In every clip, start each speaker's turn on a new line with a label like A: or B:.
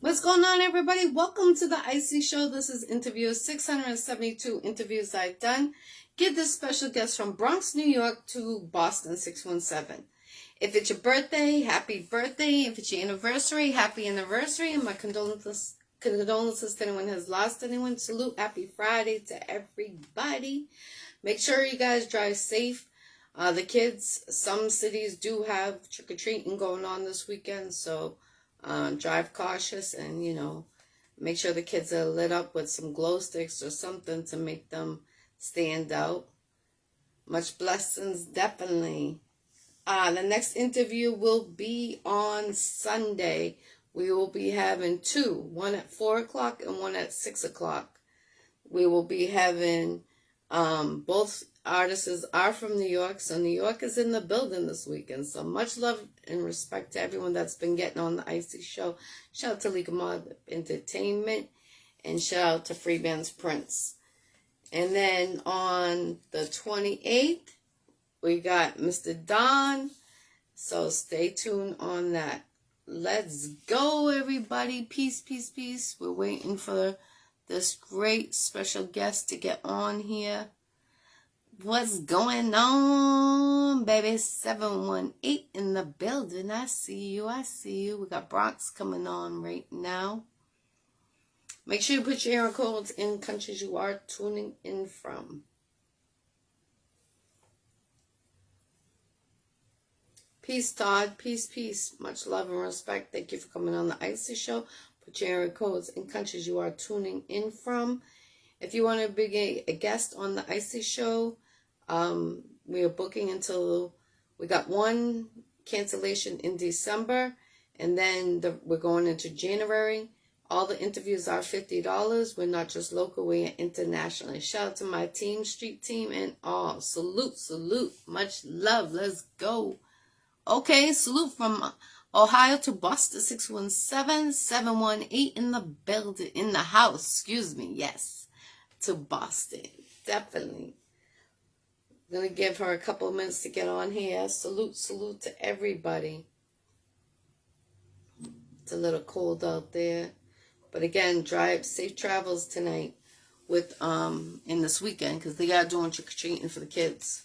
A: What's going on, everybody? Welcome to the Iccy Show. This is interview 672 interviews I've done. Give this special guest from Bronx, New York to Boston 617. If it's your birthday, happy birthday. If it's your anniversary, happy anniversary. And my condolences to anyone who has lost anyone. Salute, happy Friday to everybody. Make sure you guys drive safe. The kids, some cities do have trick-or-treating going on this weekend, so drive cautious and, make sure the kids are lit up with some glow sticks or something to make them stand out. Much blessings, definitely. The next interview will be on Sunday. We will be having two, one at 4 o'clock and one at 6 o'clock. We will be having both artists are from New York, so New York is in the building this weekend. So much love and respect to everyone that's been getting on the Iccy Show. Shout out to League of Mod Entertainment and shout out to Freebands Prince. And then on the 28th, we got Mr. Don. So stay tuned on that. Let's go, everybody. Peace, peace, peace. We're waiting for this great special guest to get on here. What's going on, baby? 718 in the building. I see you. We got Bronx coming on right now. Make sure you put your area codes in countries you are tuning in from. Peace, Todd. Peace, peace. Much love and respect. Thank you for coming on the Iccy Show. Put your area codes in countries you are tuning in from. If you want to be a guest on the Iccy Show, we are booking until we got one cancellation in December, and then we're going into January. All the interviews are $50. We're not just local, we're international. Shout out to my team, street team, and all. Salute, salute. Much love. Let's go. Okay, salute from Ohio to Boston 617, 718 in the building, in the house. Excuse me. Yes, to Boston. Definitely. I'm going to give her a couple of minutes to get on here. Salute, salute to everybody. It's a little cold out there. But again, drive safe travels tonight with in this weekend because they are doing trick-or-treating for the kids.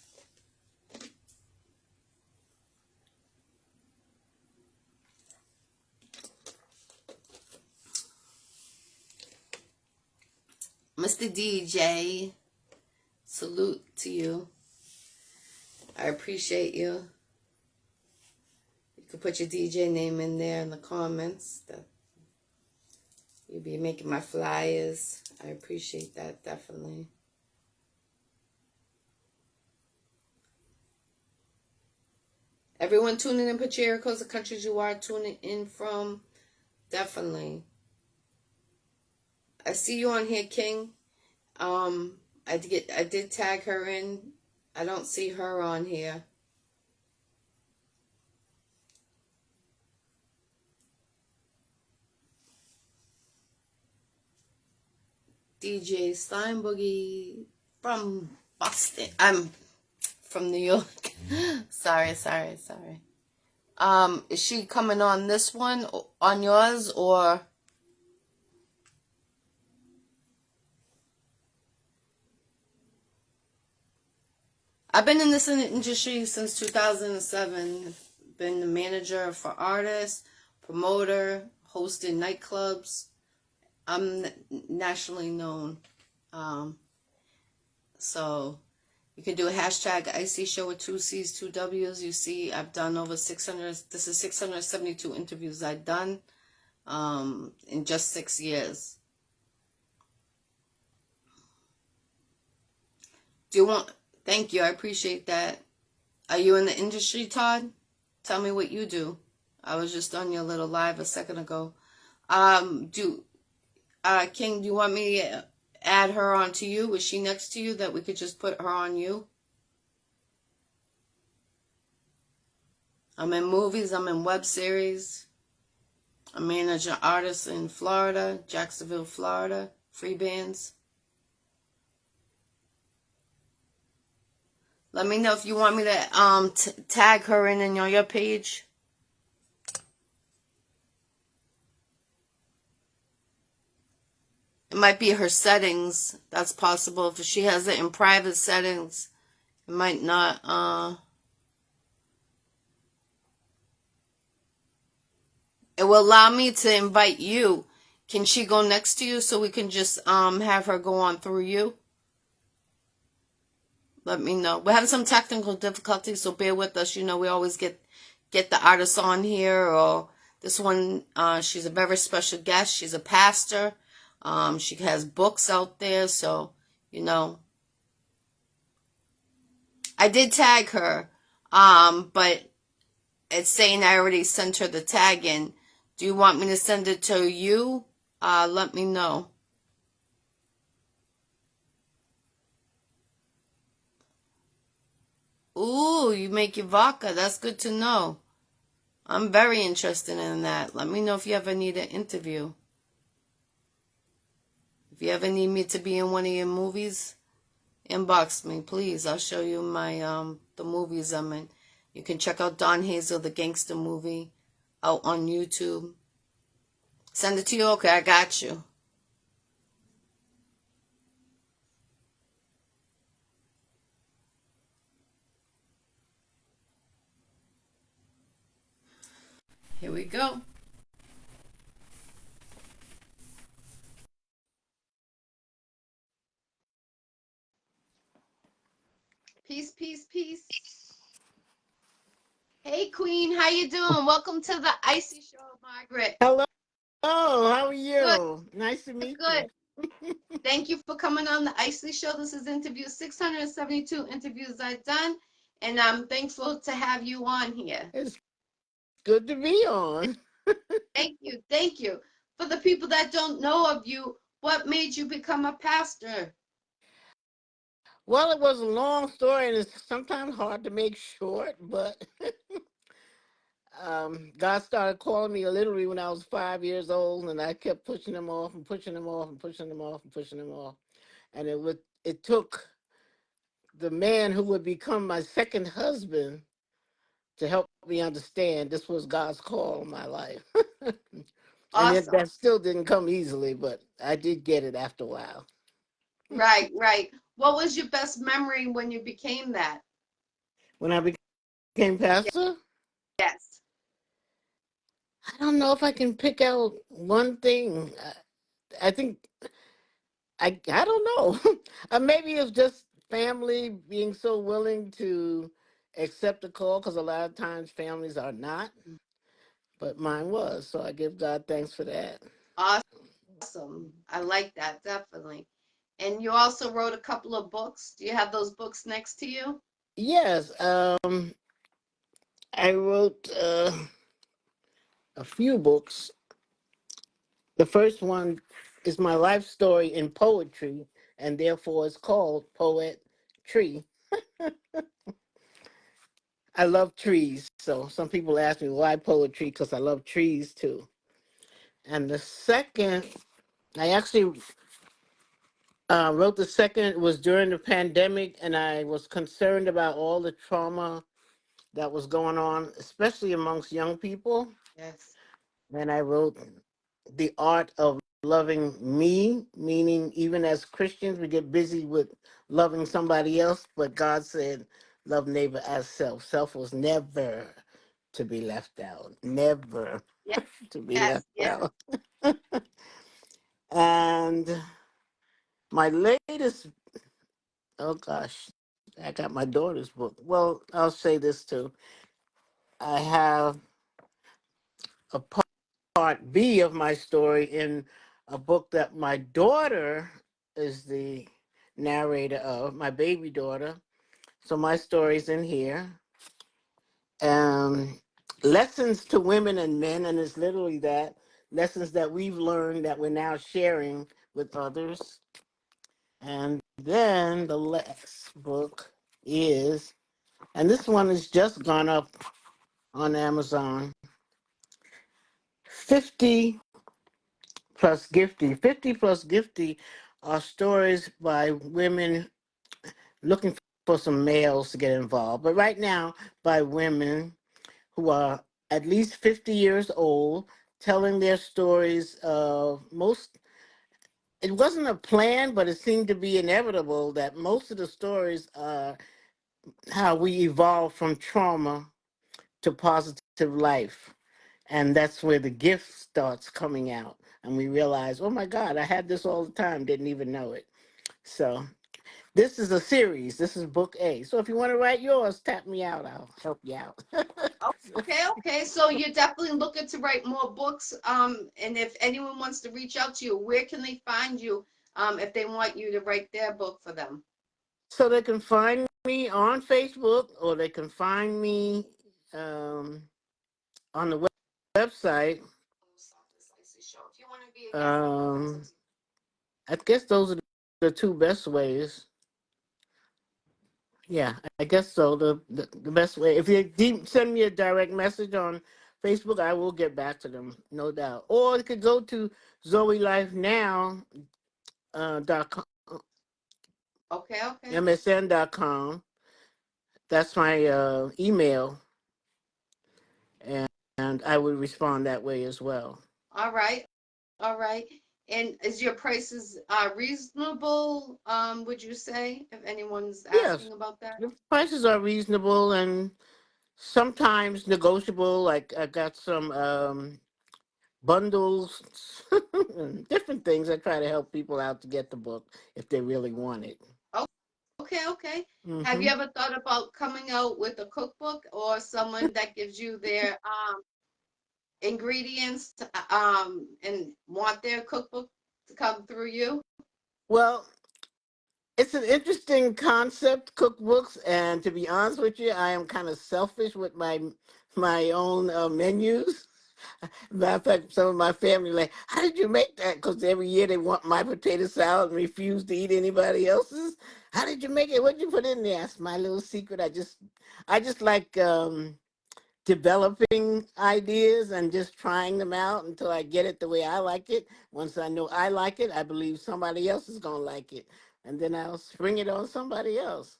A: Mr. DJ, salute to you. I appreciate you. You could put your DJ name in there in the comments. You'll be making my flyers. I appreciate that, definitely. Everyone tuning in, put your area codes, the countries you are tuning in from. Definitely. I see you on here, King. I did tag her in. I don't see her on here. DJ Slime Boogie from Boston. I'm from New York. Sorry. Is she coming on this one, on yours, or? I've been in this industry since 2007. Been the manager for artists, promoter, hosted nightclubs. I'm nationally known. So you can do a hashtag Iccy Show with 2 C's, 2 W's. You see, I've done over 600. This is 672 interviews I've done in just 6 years. Thank you. I appreciate that. Are you in the industry, Todd? Tell me what you do. I was just on your little live a second ago. King, do you want me to add her on to you? Was she next to you that we could just put her on you? I'm in movies. I'm in web series. I manage an artist in Florida, Jacksonville, Florida, free bands. Let me know if you want me to tag her in on your page. It might be her settings. That's possible. If she has it in private settings, it might not. It will allow me to invite you. Can she go next to you so we can just have her go on through you? Let me know. We're having some technical difficulties, so bear with us. You know, we always get the artists on here. Or this one, she's a very special guest. She's a pastor. She has books out there, so you know. I did tag her, but it's saying I already sent her the tag in. Do you want me to send it to you? Let me know. Ooh, you make your vodka. That's good to know. I'm very interested in that. Let me know if you ever need an interview. If you ever need me to be in one of your movies, inbox me, please. I'll show you my the movies I'm in. You can check out Don Hazel, the gangster movie, out on YouTube. Send it to you? Okay, I got you. Here we go. Peace, peace, peace. Hey, Queen, how you doing? Welcome to the Iccy Showw, Margret.
B: Hello, how are
A: Good,
B: you? Nice to meet
A: good.
B: you.
A: Thank you for coming on the Icely Show. This is interview 672 interviews I've done, and I'm thankful to have you on here.
B: It's good to be on.
A: Thank you. Thank you. For the people that don't know of you, what made you become a pastor?
B: Well, it was a long story and it's sometimes hard to make short, but God started calling me literally when I was 5 years old, and I kept pushing him off and pushing him off and pushing him off and pushing him off. And it took the man who would become my second husband to help me understand this was God's call in my life.
A: Awesome.
B: That still didn't come easily, but I did get it after a while.
A: Right, right. What was your best memory when you became that?
B: When I became pastor,
A: Yes.
B: I don't know if I can pick out one thing. I think I don't know. Maybe it's just family being so willing to accept the call, because a lot of times families are not, but mine was. So I give God thanks for that.
A: Awesome. I like that, definitely. And you also wrote a couple of books. Do you have those books next to you?
B: Yes, I wrote a few books. The first one is my life story in poetry, and therefore it's called Poet Tree. I love trees, so some people ask me why poetry, because I love trees too. And the second, I actually wrote the second, it was during the pandemic, and I was concerned about all the trauma that was going on, especially amongst young people.
A: Yes.
B: And I wrote The Art of Loving Me, meaning even as Christians, we get busy with loving somebody else, but God said, love neighbor as self. Self was never to be left out, never to be
A: Yes,
B: left
A: yes.
B: out. And my latest, oh gosh, I got my daughter's book. Well, I'll say this too. I have a part B of my story in a book that my daughter is the narrator of, my baby daughter. So my story's in here. Um, Lessons to Women and Men, and it's literally that, lessons that we've learned that we're now sharing with others. And then the last book is, and this one has just gone up on Amazon, 50 plus Gifty. 50 plus Gifty are stories by women looking for some males to get involved. But right now, by women who are at least 50 years old, telling their stories of most, it wasn't a plan, but it seemed to be inevitable that most of the stories are how we evolve from trauma to positive life. And that's where the gift starts coming out. And we realize, oh my God, I had this all the time, didn't even know it. So this is a series. This is book A. So if you want to write yours, tap me out. I'll help you out.
A: Okay, okay. So you're definitely looking to write more books. And if anyone wants to reach out to you, where can they find you? If they want you to write their book for them.
B: So they can find me on Facebook, or they can find me um, on the website.
A: If you want to be a guest on my
B: Um,
A: website.
B: I guess those are the two best ways. Yeah, I guess so. The best way, if you send me a direct message on Facebook, I will get back to them, no doubt. Or you could go to ZoeLifeNow dot com,
A: Okay, okay.
B: MSN.com. That's my email, and I would respond that way as well.
A: All right, all right. And is your prices reasonable? Would you say, if anyone's
B: Yes,
A: asking about that?
B: the prices are reasonable and sometimes negotiable. Like I got some bundles, and different things. I try to help people out to get the book if they really want it.
A: Oh, okay, okay. Have you
B: Hmm.
A: ever thought about coming out with a cookbook or someone that gives you their ingredients to, and want their cookbook to come through you?
B: Well, it's an interesting concept, cookbooks, and to be honest with you, I am kind of selfish with my own menus. Matter of fact, some of my family like, how did you make that? Because every year they want my potato salad and refuse to eat anybody else's. How did you make it? What'd you put in there? That's my little secret. I just like developing ideas and just trying them out until I get it the way I like it. Once I know I like it, I believe somebody else is gonna like it, and then I'll spring it on somebody else.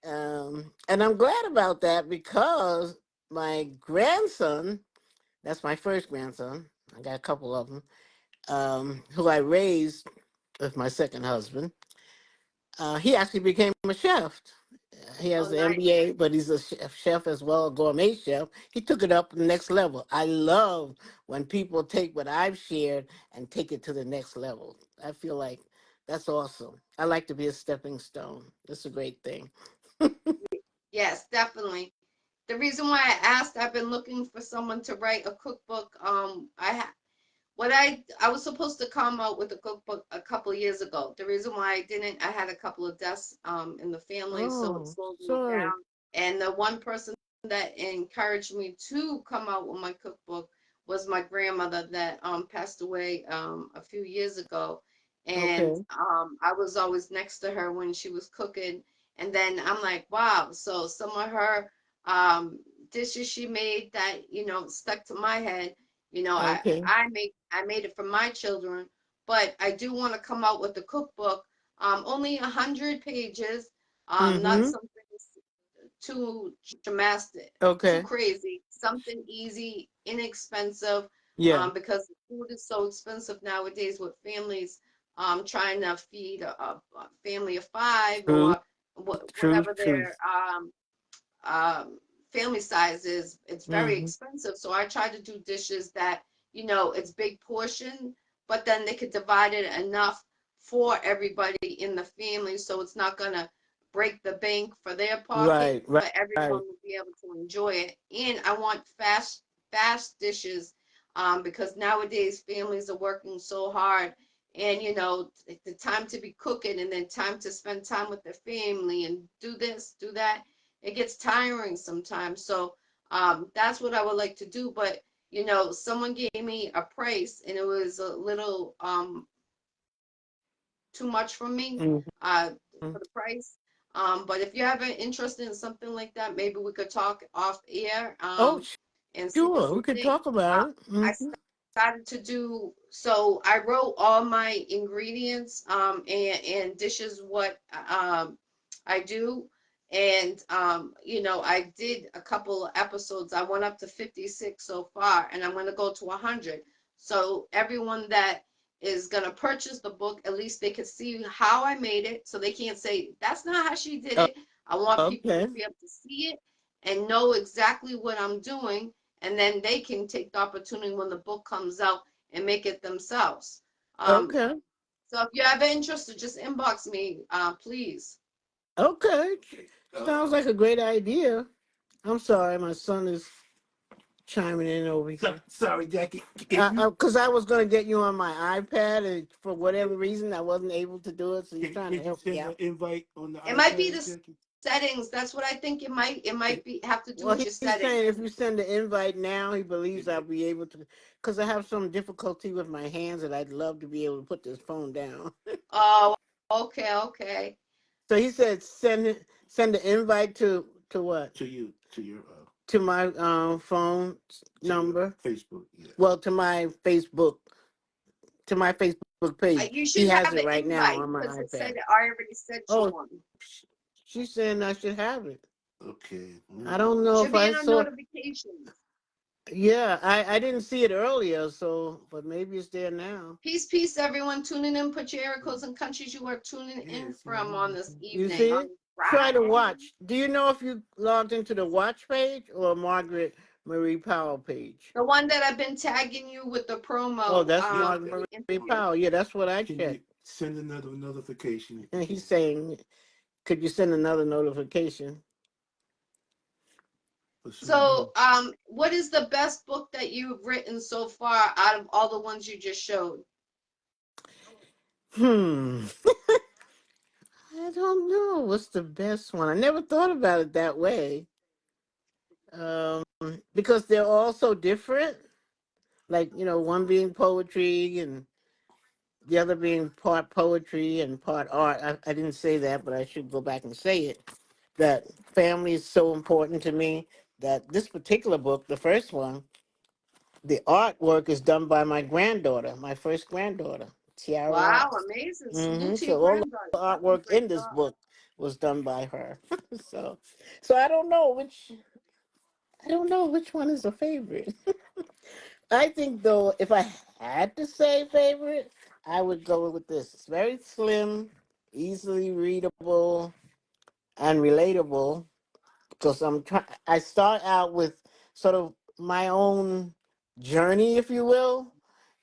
B: And I'm glad about that because my grandson, that's my first grandson. I got a couple of them, who I raised with my second husband. He actually became a chef. He
A: Oh,
B: has an
A: nice.
B: MBA, but he's a chef as well, a gourmet chef. He took it up to the next level. I love when people take what I've shared and take it to the next level. I feel like that's awesome. I like to be a stepping stone. It's a great thing.
A: Yes, definitely. The reason why I asked, I've been looking for someone to write a cookbook. I was supposed to come out with a cookbook a couple of years ago. The reason why I didn't, I had a couple of deaths in the family, so it
B: Oh,
A: slowed me
B: sorry.
A: down. And the one person that encouraged me to come out with my cookbook was my grandmother that passed away a few years ago. And
B: Okay.
A: I was always next to her when she was cooking. And then I'm like, wow, so some of her um, dishes she made that, stuck to my head. I
B: Okay.
A: I made I made it for my children, but I do want to come out with a cookbook. Only 100 pages. Not
B: Mm-hmm.
A: something too dramatic, too
B: Okay.
A: crazy. Something easy, inexpensive.
B: Yeah.
A: Because food is so expensive nowadays with families trying to feed a family of five
B: True.
A: or
B: True.
A: whatever
B: True.
A: their um, family sizes, it's very
B: Mm-hmm.
A: expensive. So I try to do dishes that, it's big portion, but then they could divide it enough for everybody in the family. So it's not going to break the bank for their pocket,
B: Right. Right.
A: but everyone
B: Right.
A: will be able to enjoy it. And I want fast dishes because nowadays families are working so hard. And the time to be cooking and then time to spend time with their family and do this, do that, it gets tiring sometimes. So that's what I would like to do. But someone gave me a price and it was a little too much for me uh,
B: Mm-hmm.
A: for the price. But if you're ever interested in something like that, maybe we could talk off air
B: Oh,
A: and see what
B: sure. We
A: you
B: could
A: think.
B: talk about
A: Uh,
B: it.
A: I
B: Mm-hmm.
A: started to do so. I wrote all my ingredients and dishes what I do. And I did a couple of episodes. I went up to 56 so far, and I'm going to go to 100. So everyone that is gonna purchase the book, at least they can see how I made it, so they can't say that's not how she did
B: Oh,
A: it. I want people to
B: okay.
A: be able to see it and know exactly what I'm doing, and then they can take the opportunity when the book comes out and make it themselves. Um,
B: Okay.
A: so if you're ever interested, just inbox me, please.
B: Okay. Sounds like a great idea. I'm sorry, my son is chiming in over here. Sorry, Jackie. Because I was going to get you on my iPad, and for whatever reason, I wasn't able to do it. So you're trying to help me out. Invite on the
A: It might be
B: iPad,
A: the
B: Jackie.
A: settings. That's what I think it might be have to do
B: Well,
A: with your
B: he's
A: settings.
B: saying if you send the invite now, he believes I'll be able to. Because I have some difficulty with my hands, and I'd love to be able to put this phone down.
A: Oh, okay, okay.
B: So he said send the invite to what? To you, to your to my phone number. Facebook, yeah. Well, to my Facebook page.
A: You
B: He
A: should
B: has
A: have
B: it
A: the
B: right now
A: invite
B: on my
A: because it said
B: iPad.
A: I already sent you
B: Oh,
A: one.
B: she's saying I should have it. Okay. I don't know
A: Should
B: if
A: be
B: I
A: in our
B: saw.
A: notifications.
B: Yeah, I didn't see it earlier, so but maybe it's there now.
A: Peace, peace, everyone tuning in. Put your area codes and countries you are tuning
B: Yeah,
A: in
B: it's
A: from
B: right
A: on this
B: here. You
A: evening,
B: see
A: on
B: it?
A: this
B: Try to
A: Friday.
B: watch. Do you know if you logged into the watch page or Margaret Marie Powell page?
A: The one that I've been tagging you with the
B: Oh,
A: promo
B: that's Margaret Marie
A: interview.
B: Powell. Yeah, that's what I checked. Can you send another notification? And he's saying, could you send another notification?
A: So, what is the best book that you've written so far out of all the ones you just showed?
B: Hmm. I don't know. What's the best one? I never thought about it that way. Um, because they're all so different. Like, one being poetry and the other being part poetry and part art. I didn't say that, but I should go back and say it. That family is so important to me that this particular book, the first one, the artwork is done by my granddaughter, my first granddaughter, Tiara
A: Wow,
B: Ross.
A: amazing. Salute to your
B: So all
A: granddaughter.
B: the
A: That's a
B: artwork
A: great
B: in this
A: job.
B: book was done by her. so, so I don't know which one is a favorite. I think though, if I had to say favorite, I would go with this. It's very slim, easily readable, and relatable. Because I start out with sort of my own journey, if you will,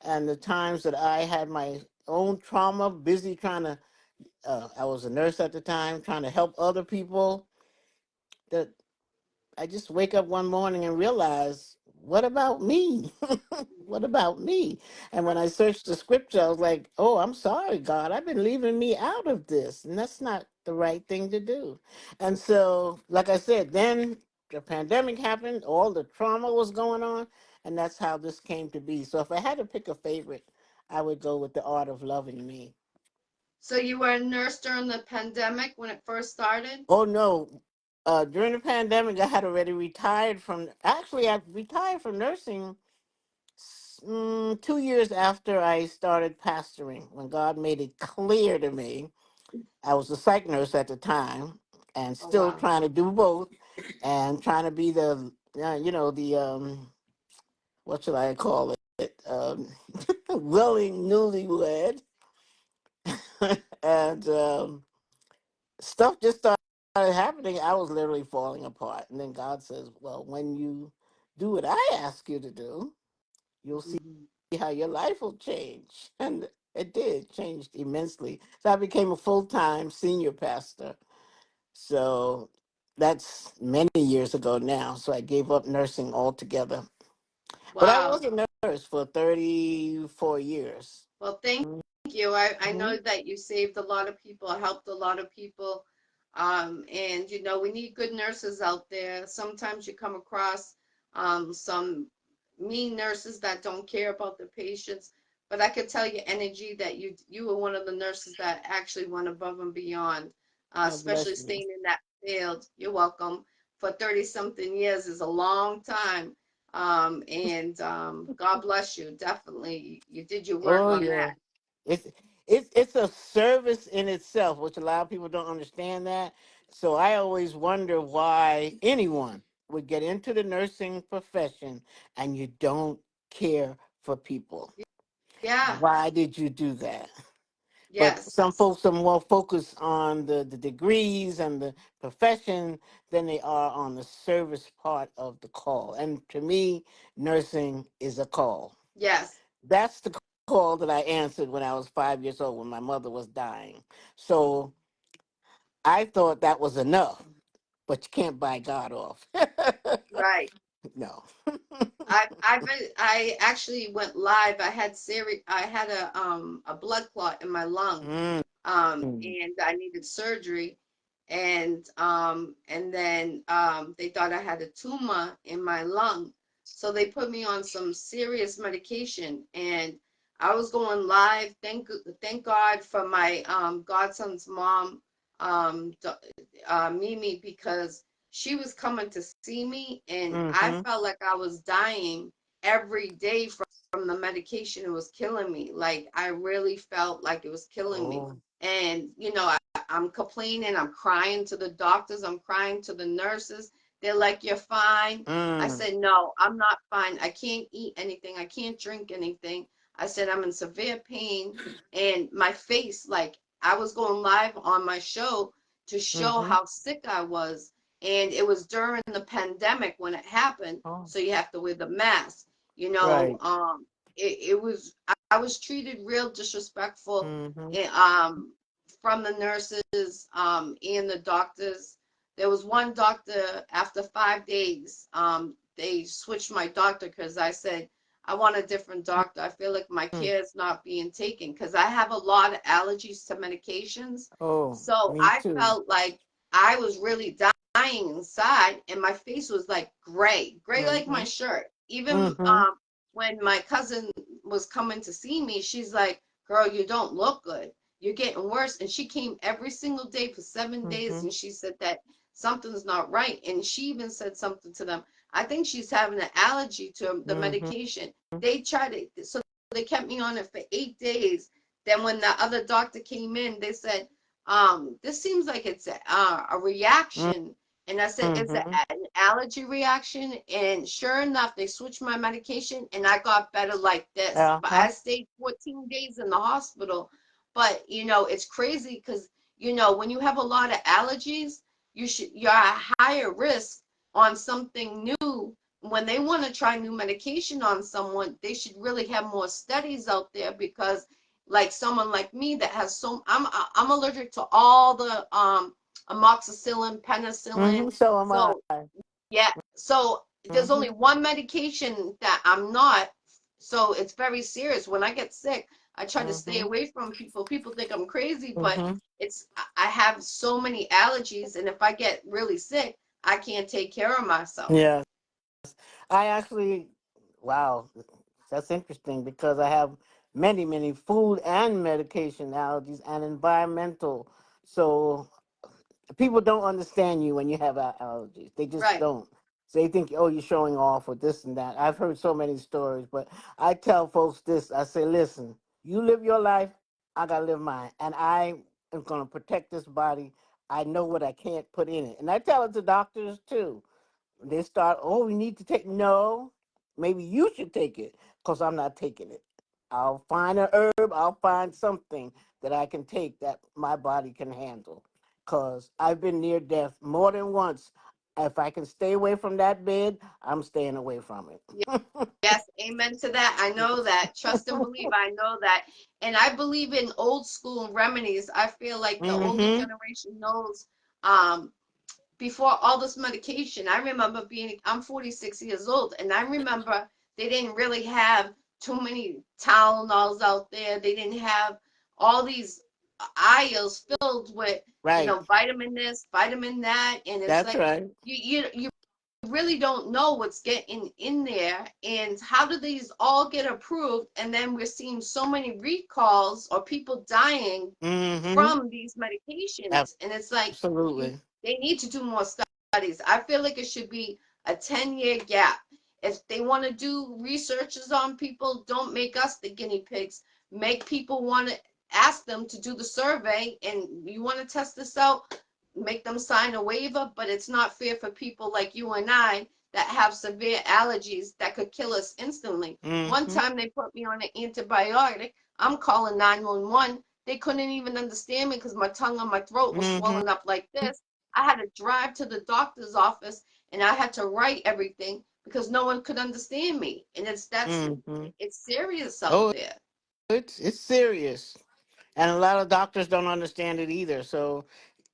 B: and the times that I had my own trauma, busy trying to. I was a nurse at the time, trying to help other people. That I just wake up one morning and realize, what about me? What about me? And when I searched the scripture, I was like, oh, I'm sorry, God. I've been leaving me out of this. And that's not the right thing to do. And so, like I said, then the pandemic happened, all the trauma was going on. And that's how this came to be. So if I had to pick a favorite, I would go with The Art of Loving Me.
A: So you were a nurse during the pandemic when it first started?
B: Oh, no. During the pandemic, I had already retired from, actually, I retired from nursing 2 years after I started pastoring, when God made it clear to me. I was a psych nurse at the time and
A: Oh,
B: still
A: wow.
B: trying to do both and trying to be the what should I call it? Willing newlywed. and stuff just started happening. I was literally falling apart. And then God says, well, when you do what I ask you to do, you'll see
A: Mhm.
B: how your life will change. And it did, changed immensely. So I became a full time senior pastor. So that's many years ago now. So I gave up nursing altogether. But I
A: Wow.
B: was a nurse for 34 years.
A: Well, thank you. I know
B: Mhm.
A: that you saved a lot of people, helped a lot of people. And we need good nurses out there. Sometimes you come across some mean nurses that don't care about the patients. But I could tell your energy that you were one of the nurses that actually went above and beyond,
B: God
A: especially
B: bless you.
A: staying in that field. You're welcome. For 30 something years is a long time. And God bless you. Definitely, you did your work
B: Oh
A: on
B: yeah.
A: that.
B: It's it's a service in itself, which a lot of people don't understand that. So I always wonder why anyone would get into the nursing profession and you don't care for people.
A: Yeah.
B: Why did you do that? But
A: Yes.
B: some folks are more focused on the degrees and the profession than they are on the service part of the call. And to me, nursing is a call.
A: Yes.
B: That's the call that I answered when I was 5 years old when my mother was dying. So I thought that was enough, but you can't buy God off.
A: Right.
B: No.
A: I actually went live. I had a blood clot in my lung,
B: Mm.
A: and I needed surgery, and then they thought I had a tumor in my lung, so they put me on some serious medication, and I was going live. Thank God for my godson's mom, Mimi, because she was coming to see me, and I
B: Mm-hmm.
A: felt like I was dying every day from the medication. It was killing me. Like I really felt like it was killing me.
B: Oh.
A: And I'm complaining, I'm crying to the doctors, I'm crying to the nurses. They're like, "You're fine." I
B: Mm.
A: said, "No, I'm not fine. I can't eat anything. I can't drink anything." I said, "I'm in severe pain." And my face, like I was going live on my show to show
B: Mm-hmm.
A: how sick I was. And it was during the pandemic when it happened.
B: Oh.
A: So you have to wear the mask. You know,
B: Right.
A: it was, I was treated real disrespectful,
B: Mm-hmm.
A: and, from the nurses, and the doctors. There was one doctor after 5 days, they switched my doctor because I said, I want a different doctor. I feel like my
B: Mm.
A: care is not being taken because I have a lot of allergies to medications.
B: Oh,
A: So
B: me
A: I
B: too.
A: felt like I was really dying inside, and my face was like gray like
B: Mm-hmm.
A: my shirt. Even
B: Mm-hmm.
A: when my cousin was coming to see me, she's like, "Girl, you don't look good. You're getting worse." And she came every single day for 7 days,
B: Mm-hmm.
A: and she said that something's not right. And she even said something to them. I think she's having an allergy to the
B: Mm-hmm.
A: medication. They tried to, so they kept me on it for 8 days. Then when the other doctor came in, they said, this seems like it's a reaction. And I said, it's
B: Mm-hmm.
A: an allergy reaction. And sure enough, they switched my medication and I got better like this. But
B: Uh-huh.
A: I stayed 14 days in the hospital. But, it's crazy because, when you have a lot of allergies, you're at higher risk on something new. When they want to try new medication on someone, they should really have more studies out there because like someone like me that has I'm allergic to all the amoxicillin,
B: Mm-hmm.
A: penicillin.
B: So am I.
A: So yeah, so there's
B: Mm-hmm.
A: only one medication that I'm not. So it's very serious. When I get sick, I try to stay
B: Mm-hmm.
A: away from people. People think I'm crazy, but
B: Mm-hmm.
A: I have so many allergies, and if I get really sick, I can't take care of myself.
B: Yes. I actually, wow, that's interesting because I have many, many food and medication allergies and environmental. So people don't understand you when you have allergies. They just
A: Right.
B: don't. So they think, oh, you're showing off with this and that. I've heard so many stories, but I tell folks this. I say, listen, you live your life, I gotta live mine, and I am gonna protect this body. I know what I can't put in it, and I tell it to doctors too. They start, oh, we need to take. No, maybe you should take it because I'm not taking it. I'll find a herb, I'll find something that I can take that my body can handle. Because I've been near death more than once. If I can stay away from that bed, I'm staying away from it.
A: Yes, amen to that. I know that. Trust and believe. I know that. And I believe in old school remedies. I feel like the older
B: Mm-hmm.
A: generation knows, um, before all this medication. I remember I'm 46 years old, and I remember they didn't really have too many Tylenols out there. They didn't have all these aisles filled with,
B: Right.
A: vitamin this, vitamin that. And it's
B: That's
A: like,
B: right.
A: you really don't know what's getting in there and how do these all get approved, and then we're seeing so many recalls or people dying
B: Mm-hmm.
A: from these medications, and it's like
B: Absolutely.
A: they need to do more studies. I feel like it should be a 10-year gap. If they want to do researches on people, don't make us the guinea pigs. Make people want to ask them to do the survey, and you want to test this out, make them sign a waiver, but it's not fair for people like you and I that have severe allergies that could kill us instantly. One
B: Mm-hmm.
A: time they put me on an antibiotic. I'm calling 911. They couldn't even understand me because my tongue and my throat was
B: Mm-hmm.
A: swelling up like this. I had to drive to the doctor's office and I had to write everything because no one could understand me. And
B: Mm-hmm.
A: it's serious out
B: Oh,
A: there.
B: it's serious. And a lot of doctors don't understand it either. So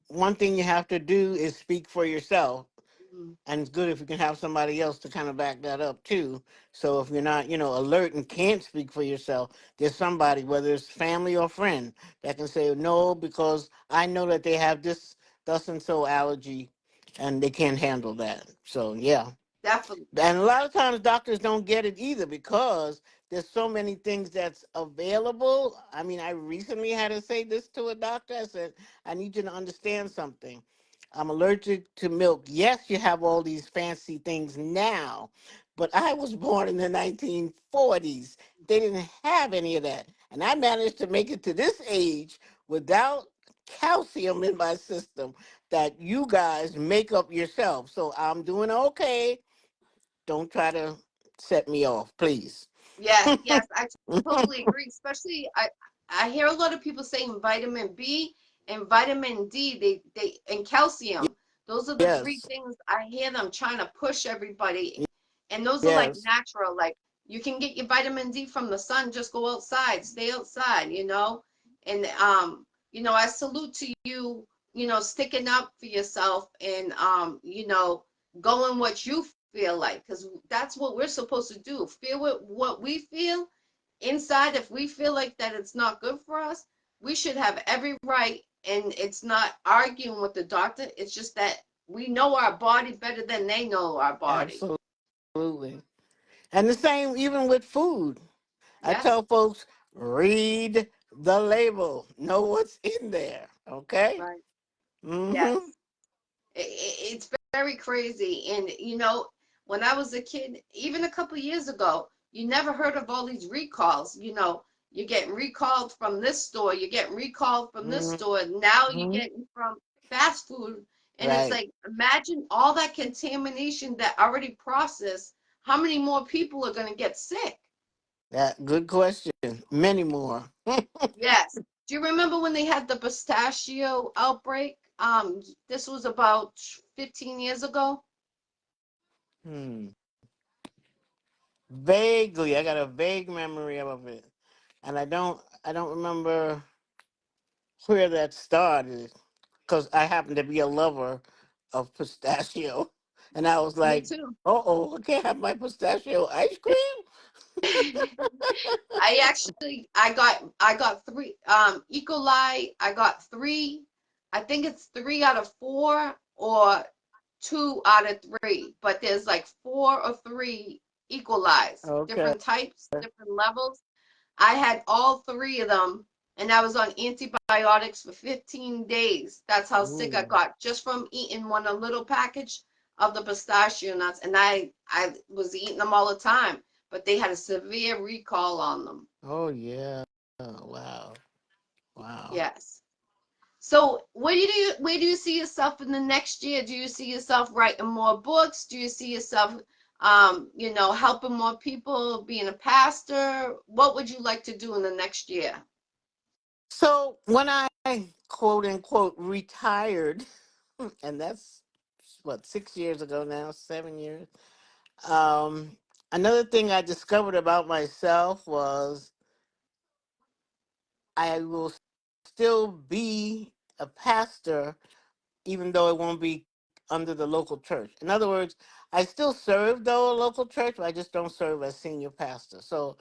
B: one thing you have to do is speak for yourself.
A: Mhm.
B: And it's good if you can have somebody else to kind of back that up too. So if you're not, alert and can't speak for yourself, there's somebody, whether it's family or friend, that can say no because I know that they have this thus and so allergy, and they can't handle that. So yeah.
A: Definitely.
B: And a lot of times doctors don't get it either because there's so many things that's available. I mean, I recently had to say this to a doctor. I said, I need you to understand something. I'm allergic to milk. Yes, you have all these fancy things now, but I was born in the 1940s. They didn't have any of that. And I managed to make it to this age without calcium in my system that you guys make up yourself. So I'm doing okay. Don't try to set me off, please.
A: Yes, I totally agree. Especially I hear a lot of people saying vitamin B and vitamin D, they and calcium. Those are the three
B: Yes,
A: things I hear them trying to push everybody. And those are like
B: yes,
A: natural. Like you can get your vitamin D from the sun, just go outside, stay outside, you know? And I salute to you, sticking up for yourself and going what you feel like, because that's what we're supposed to do. Feel what we feel inside. If we feel like that it's not good for us, we should have every right. And it's not arguing with the doctor. It's just that we know our body better than they know our body.
B: absolutely. And the same even with food. I
A: Yes,
B: tell folks, read the label, know what's in there, okay?
A: right.
B: Mm-hmm.
A: Yes. It's very crazy. And when I was a kid, even a couple years ago, you never heard of all these recalls. You're getting recalled from this store, you're getting recalled from this store. Now you're
B: Mm-hmm.
A: getting from fast food. And it's
B: Right.
A: like, imagine all that contamination that already processed. How many more people are going to get sick?
B: That good question. Many more.
A: Yes. Do you remember when they had the pistachio outbreak? This was about 15 years ago.
B: Hmm. Vaguely, I got a vague memory of it, and I don't remember where that started because I happen to be a lover of pistachio, and I was
A: Me
B: like,
A: too.
B: "Oh, I can't have my pistachio ice cream."
A: I got three E. coli. I got three. I think it's 3 out of 4 or 2 out of 3. But there's like 4 or 3 E. coli's,
B: Okay.
A: different types, different levels. I had all 3 of them, and I was on antibiotics for 15 days. That's how sick I
B: Ooh.
A: got just from eating one a little package of the pistachio nuts, and I was eating them all the time, but they had a severe recall on them.
B: Oh yeah. Oh, wow. Wow.
A: Yes. So, where do you see yourself in the next year? Do you see yourself writing more books? Do you see yourself, helping more people, being a pastor? What would you like to do in the next year?
B: So when I quote unquote retired, and that's what 6 years ago now, 7 years. Um, Another thing I discovered about myself was I will still be a pastor, even though it won't be under the local church. In other words, I still serve though a local church, but I just don't serve as senior pastor. So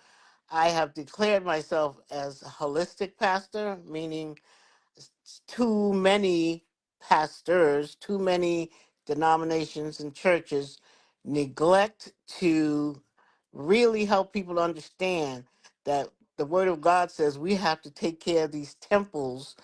B: I have declared myself as a holistic pastor, meaning too many pastors, too many denominations and churches neglect to really help people understand that the Word of God says we have to take care of these temples,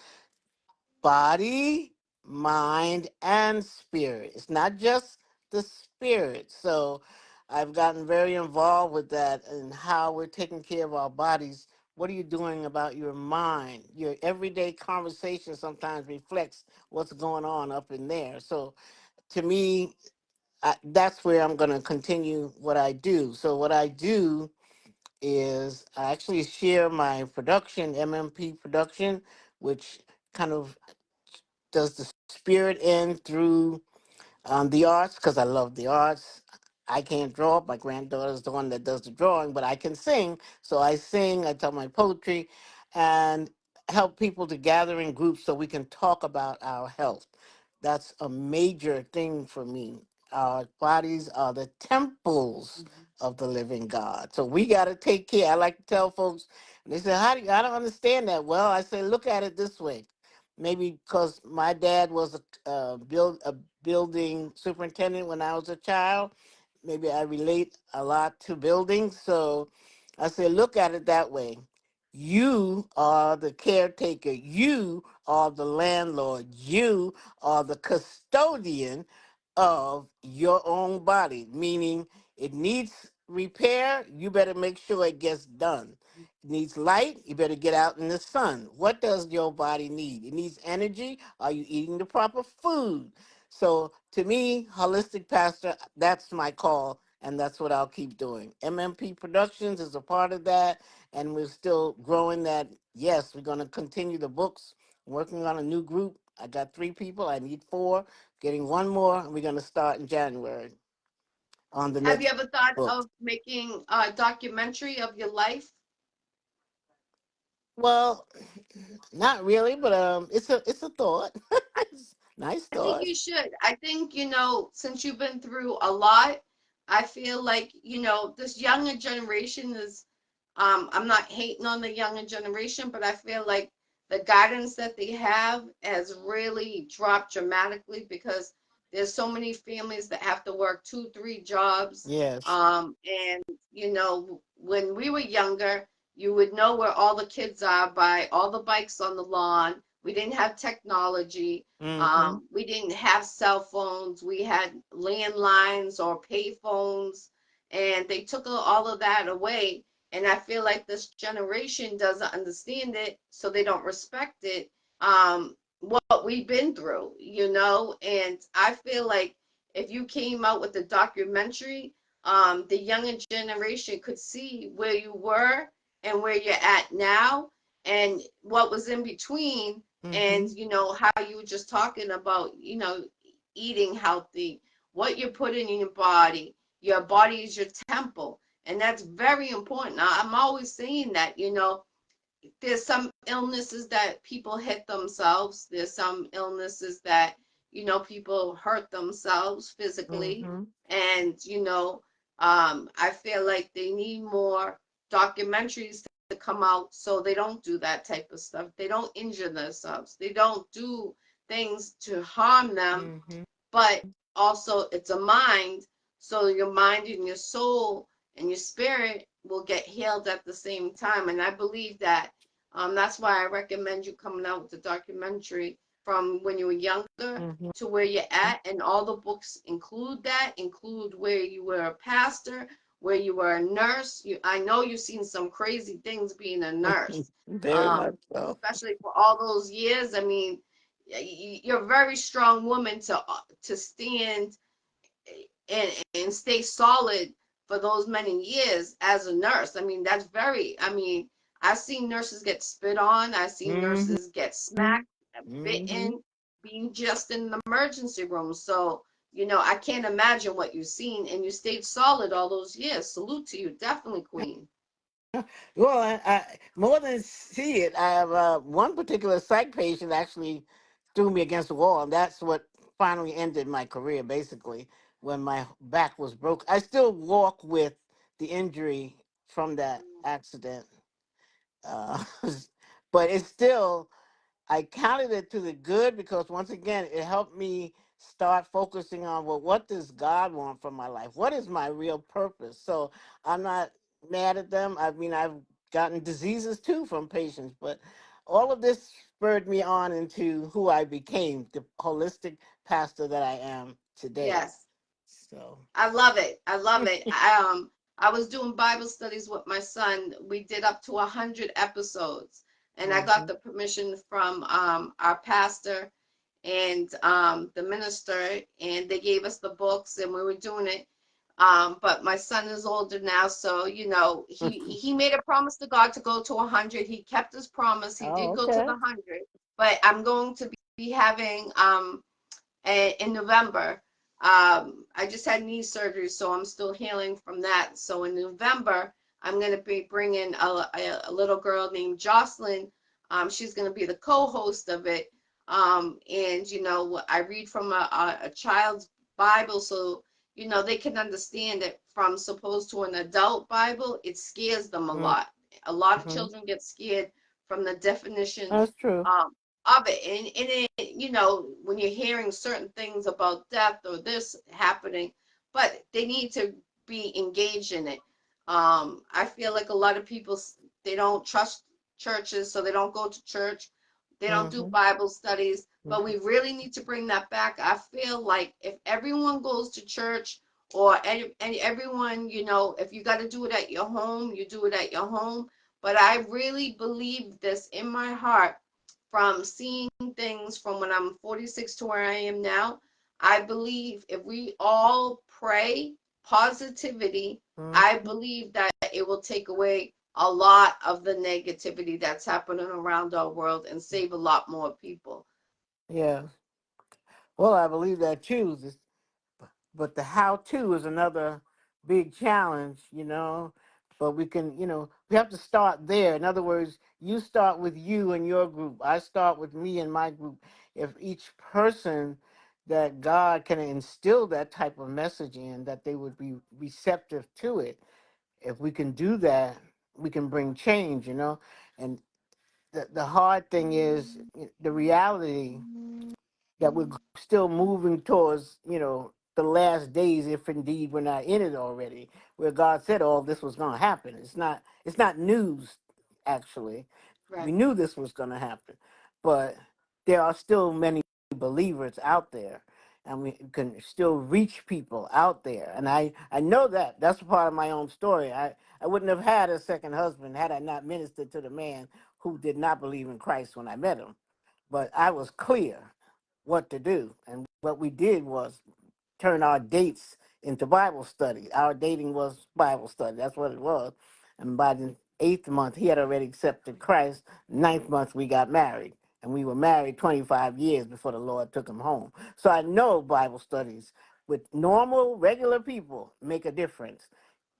B: body, mind, and spirit. It's not just the spirit. So I've gotten very involved with that and how we're taking care of our bodies. What are you doing about your mind? Your everyday conversation sometimes reflects what's going on up in there. So to me, that's where I'm going to continue what I do. So what I do is I actually share my production, MMP production, which kind of does the spirit in through the arts, because I love the arts. I can't draw. My granddaughter's the one that does the drawing, but I can sing. So I sing, I tell my poetry, and help people to gather in groups so we can talk about our health. That's a major thing for me. Our bodies are the temples of the living God. So we got to take care. I like to tell folks, and they say, how do you, I don't understand that. Well, I say, look at it this way. Maybe because my dad was a building superintendent when I was a child. Maybe I relate a lot to buildings. So I say, look at it that way. You are the caretaker. You are the landlord. You are the custodian of your own body, meaning it needs repair. You better make sure it gets done. It needs light. You better get out in the sun. What does your body need? It needs energy. Are you eating the proper food? So to me, holistic pastor, that's my call, and that's what I'll keep doing. MMP Productions is a part of that, and we're still growing that. Yes, we're going to continue the books. Working on a new group. I got 3 people. I need 4. Getting one more, and we're going to start in January on the
A: Have you
B: next
A: ever thought
B: book.
A: of making a documentary of your life?
B: Well, not really, but it's a thought. It's a nice
A: I think
B: thought.
A: you should. I think, since you've been through a lot, I feel like, this younger generation is, I'm not hating on the younger generation, but I feel like the guidance that they have has really dropped dramatically because there's so many families that have to work 2, 3 jobs.
B: Yes.
A: And, when we were younger, you would know where all the kids are by all the bikes on the lawn. We didn't have technology.
B: Mm-hmm.
A: We didn't have cell phones. We had landlines or pay phones, and they took all of that away. And I feel like this generation doesn't understand it, so they don't respect it. What we've been through, and I feel like if you came out with a documentary, the younger generation could see where you were and where you're at now and what was in between, and
B: Mm-hmm.
A: how you were just talking about eating healthy, what you're putting in your body is your temple, and that's very important. I'm always saying that, there's some illnesses that people hit themselves. There's some illnesses that, people hurt themselves physically.
B: Mm-hmm.
A: And, I feel like they need more documentaries to come out so they don't do that type of stuff. They don't injure themselves. They don't do things to harm them,
B: Mm-hmm.
A: but also it's a mind. So your mind and your soul and your spirit will get healed at the same time. And I believe that that's why I recommend you coming out with the documentary from when you were younger
B: Mm-hmm.
A: to where you're at. And all the books include that, include where you were a pastor, where you were a nurse. I know you've seen some crazy things being a nurse,
B: Very much so.
A: especially for all those years. I mean, you're a very strong woman to stand and stay solid for those many years as a nurse. I mean, I mean, I've seen nurses get spit on, I've seen
B: Mm-hmm.
A: nurses get smacked,
B: Mm-hmm.
A: bitten, being just in the emergency room. So, I can't imagine what you've seen, and you stayed solid all those years. Salute to you, definitely, Queen.
B: Well, I more than see it, I have one particular psych patient actually threw me against the wall, and that's what finally ended my career. Basically, when my back was broke, I still walk with the injury from that accident, uh, but it's still I counted it to the good because once again, it helped me start focusing on, well, what does God want from my life? What is my real purpose? So I'm not mad at them. I mean, I've gotten diseases too from patients, but all of this spurred me on into who I became, the holistic pastor that I am today.
A: Yes.
B: So,
A: I love it. I love it. I was doing Bible studies with my son. We did up to 100 episodes, and I got
B: mhm,
A: the permission from our pastor and the minister, and they gave us the books, and we were doing it. But my son is older now, so he made a promise to God to go to 100. He kept his promise. He
B: Oh,
A: did go to
B: okay.
A: the 100, but I'm going to be having in November. I just had knee surgery, so I'm still healing from that. So in November, I'm going to be bringing a little girl named Jocelyn. She's going to be the co-host of it. And I read from a child's Bible, so they can understand it. From supposed to an adult Bible, it scares them a lot. A lot of
B: Mm-hmm.
A: children get scared from the definition
B: That's true.
A: um, of it. And when you're hearing certain things about death or this happening, but they need to be engaged in it. I feel like a lot of people, they don't trust churches, so they don't go to church. They don't do
B: Mm-hmm.
A: Bible studies, but
B: Mm-hmm.
A: we really need to bring that back. I feel like if everyone goes to church, or and everyone, if you got to do it at your home, you do it at your home. But I really believe this in my heart, from seeing things from when I'm 46 to where I am now. I believe if we all pray positivity, I
B: Mm-hmm.
A: believe that it will take away a lot of the negativity that's happening around our world and save a lot more people.
B: Yeah. Well, I believe that too. But the how to is another big challenge, you know. But we can, we have to start there. In other words, you start with you and your group. I start with me and my group. If each person that God can instill that type of message in, that they would be receptive to it. If we can do that, we can bring change, And the hard thing is the reality that we're still moving towards, the last days, if indeed we're not in it already, where God said all this was going to happen. It's not news, actually. We
A: Right.
B: knew this was going to happen, but there are still many believers out there, and we can still reach people out there. And I know that. That's a part of my own story. I wouldn't have had a second husband had I not ministered to the man who did not believe in Christ when I met him. But I was clear what to do. And what we did was turn our dates into Bible study. Our dating was Bible study. That's what it was. And by the eighth month, he had already accepted Christ. Ninth month, we got married. And we were married 25 years before the Lord took him home. So I know Bible studies with normal, regular people make a difference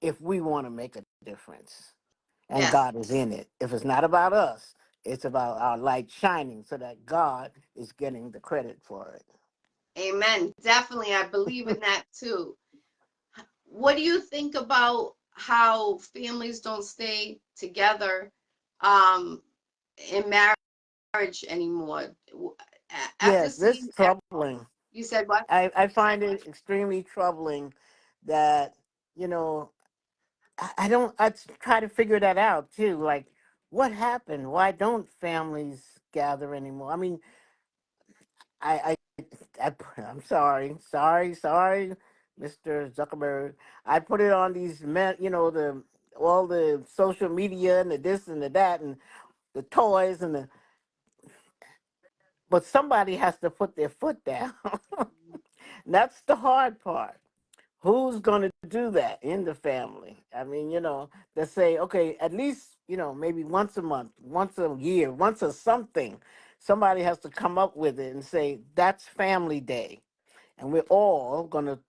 B: if we want to make a difference. And
A: Yes.
B: God is in it. If it's not about us, it's about our light shining so that God is getting the credit for it.
A: Amen. Definitely. I believe in that too. What do you think about how families don't stay together um, in marriage anymore? After
B: Yes, this
A: seeing,
B: is troubling.
A: you said what?
B: I find it extremely troubling that, you know, I don't, try to figure that out too. Like, what happened? Why don't families gather anymore? I mean, I, I'm sorry, Mr. Zuckerberg. I put it on these men, all the social media and the this and the that and the toys but somebody has to put their foot down. That's the hard part. Who's going to do that in the family? I mean, they say, okay, at least, maybe once a month, once a year, once a something. Somebody has to come up with it and say, that's family day. And we're all going to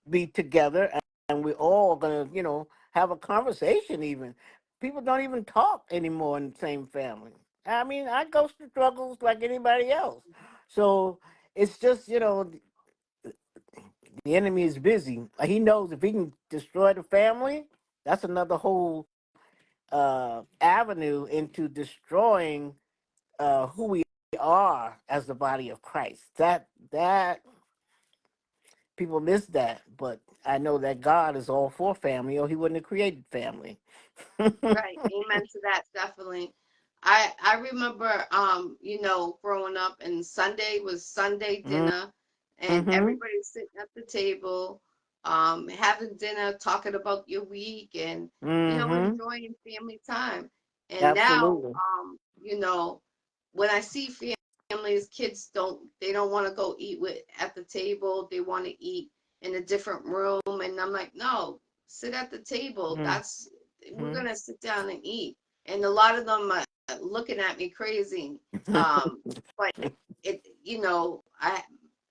B: be together and we're all going to, have a conversation even. People don't even talk anymore in the same family. I mean, I go through struggles like anybody else. So it's just, the enemy is busy. He knows if he can destroy the family, that's another whole avenue into destroying who we are as the body of Christ. That people miss that, but I know that God is all for family, or He wouldn't have created family.
A: Right. Amen to that, definitely. I remember growing up, and Sunday was Sunday dinner, and
B: Mm-hmm.
A: everybody sitting at the table, having dinner, talking about your week, and
B: Mm-hmm.
A: enjoying family time. And now,
B: Absolutely.
A: when I see families, kids don't want to go eat with at the table. They want to eat in a different room. And I'm like, no, sit at the table. That's we're
B: Mm-hmm.
A: gonna sit down and eat. And a lot of them are looking at me crazy. But it,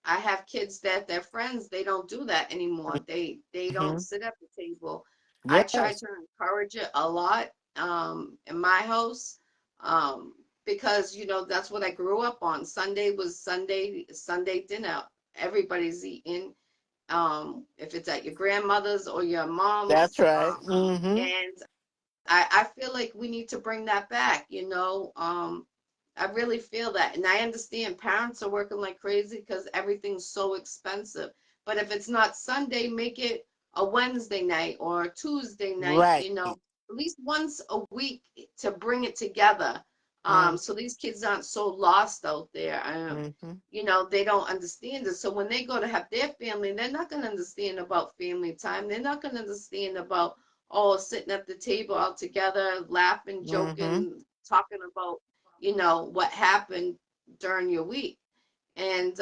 A: I have kids that their friends, they don't do that anymore. They don't
B: Hmm.
A: sit at the table. I try
B: Yes,
A: to encourage it a lot in my house. Um, because that's what I grew up on. Sunday was Sunday dinner. Everybody's eating. If it's at your grandmother's or your mom's,
B: that's right. Mm-hmm.
A: and I feel like we need to bring that back. I really feel that. And I understand parents are working like crazy because everything's so expensive. But if it's not Sunday, make it a Wednesday night or a Tuesday night,
B: Right.
A: at least once a week to bring it together. So these kids aren't so lost out there.
B: Mm-hmm.
A: They don't understand it. So when they go to have their family, they're not going to understand about family time. They're not going to understand about all sitting at the table all together, laughing,
B: Mm-hmm.
A: joking, talking about, what happened during your week. And,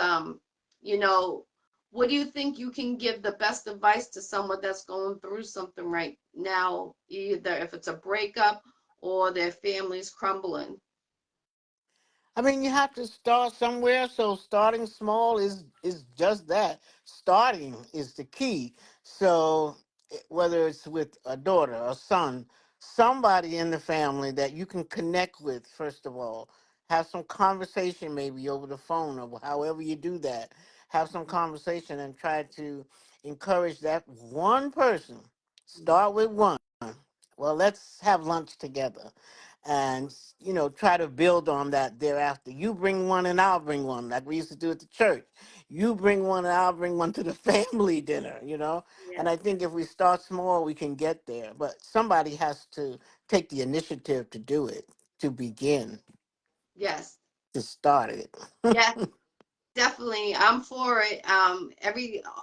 A: you know, what do you think you can give the best advice to someone that's going through something right now, either if it's a breakup or their family's crumbling?
B: I mean, you have to start somewhere. So starting small is just that. Starting is the key. So whether it's with a daughter, a son, somebody in the family that you can connect with, first of all, have some conversation maybe over the phone or however you do that. Have some conversation and try to encourage that one person. Start with one. Well, let's have lunch together and try to build on that thereafter. You bring one and I'll bring one, like we used to do at the church. You bring one and I'll bring one to the family dinner. And
A: Yes,
B: I think if we start small we can get there, but somebody has to take the initiative to do it, to begin,
A: yes,
B: to start it.
A: yes. Definitely, I'm for it.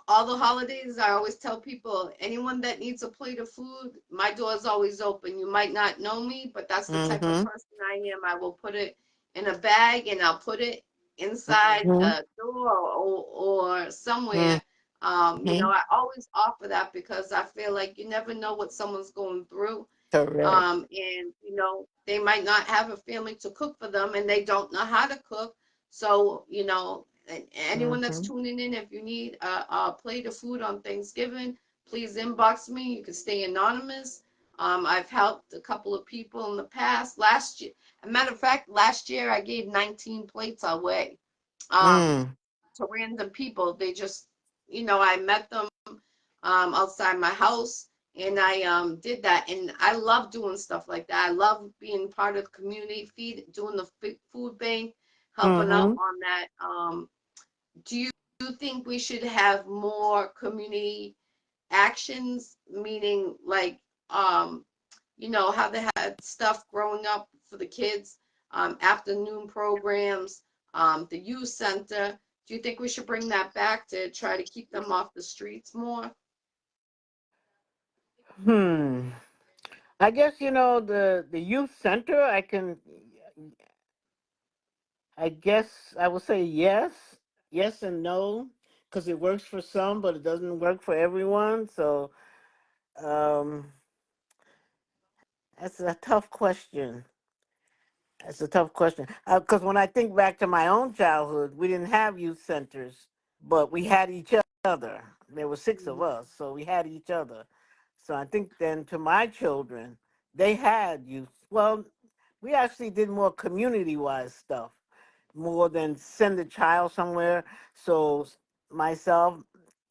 A: All the holidays, I always tell people, anyone that needs a plate of food, my door's always open. You might not know me, but that's the type of
B: Mm-hmm.
A: person I am. I will put it in a bag and I'll put it inside
B: Mm-hmm.
A: a door or somewhere.
B: Mm-hmm.
A: I always offer that because I feel like you never know what someone's going through.
B: Correct.
A: And they might not have a family to cook for them and they don't know how to cook. So, anyone that's
B: Mm-hmm.
A: tuning in, if you need a plate of food on Thanksgiving, please inbox me. You can stay anonymous. I've helped a couple of people in the past. Last year, a matter of fact, last year I gave 19 plates away
B: Mm.
A: to random people. They just, I met them outside my house. And I did that, and I love doing stuff like that. I love being part of the community, doing the food bank, helping out
B: Mm-hmm.
A: on that. Do you think we should have more community actions, meaning like, um, how they had stuff growing up for the kids, afternoon programs, the youth center? Do you think we should bring that back to try to keep them off the streets more?
B: Hmm. I guess the youth center. I guess I would say yes, yes and no, because it works for some, but it doesn't work for everyone. So um, that's a tough question. That's a tough question. Because when I think back to my own childhood, we didn't have youth centers, but we had each other. There were six of
A: Mhm.
B: us, so we had each other. So I think then to my children, they had youth. Well, we actually did more community wise stuff more than send a child somewhere. So myself,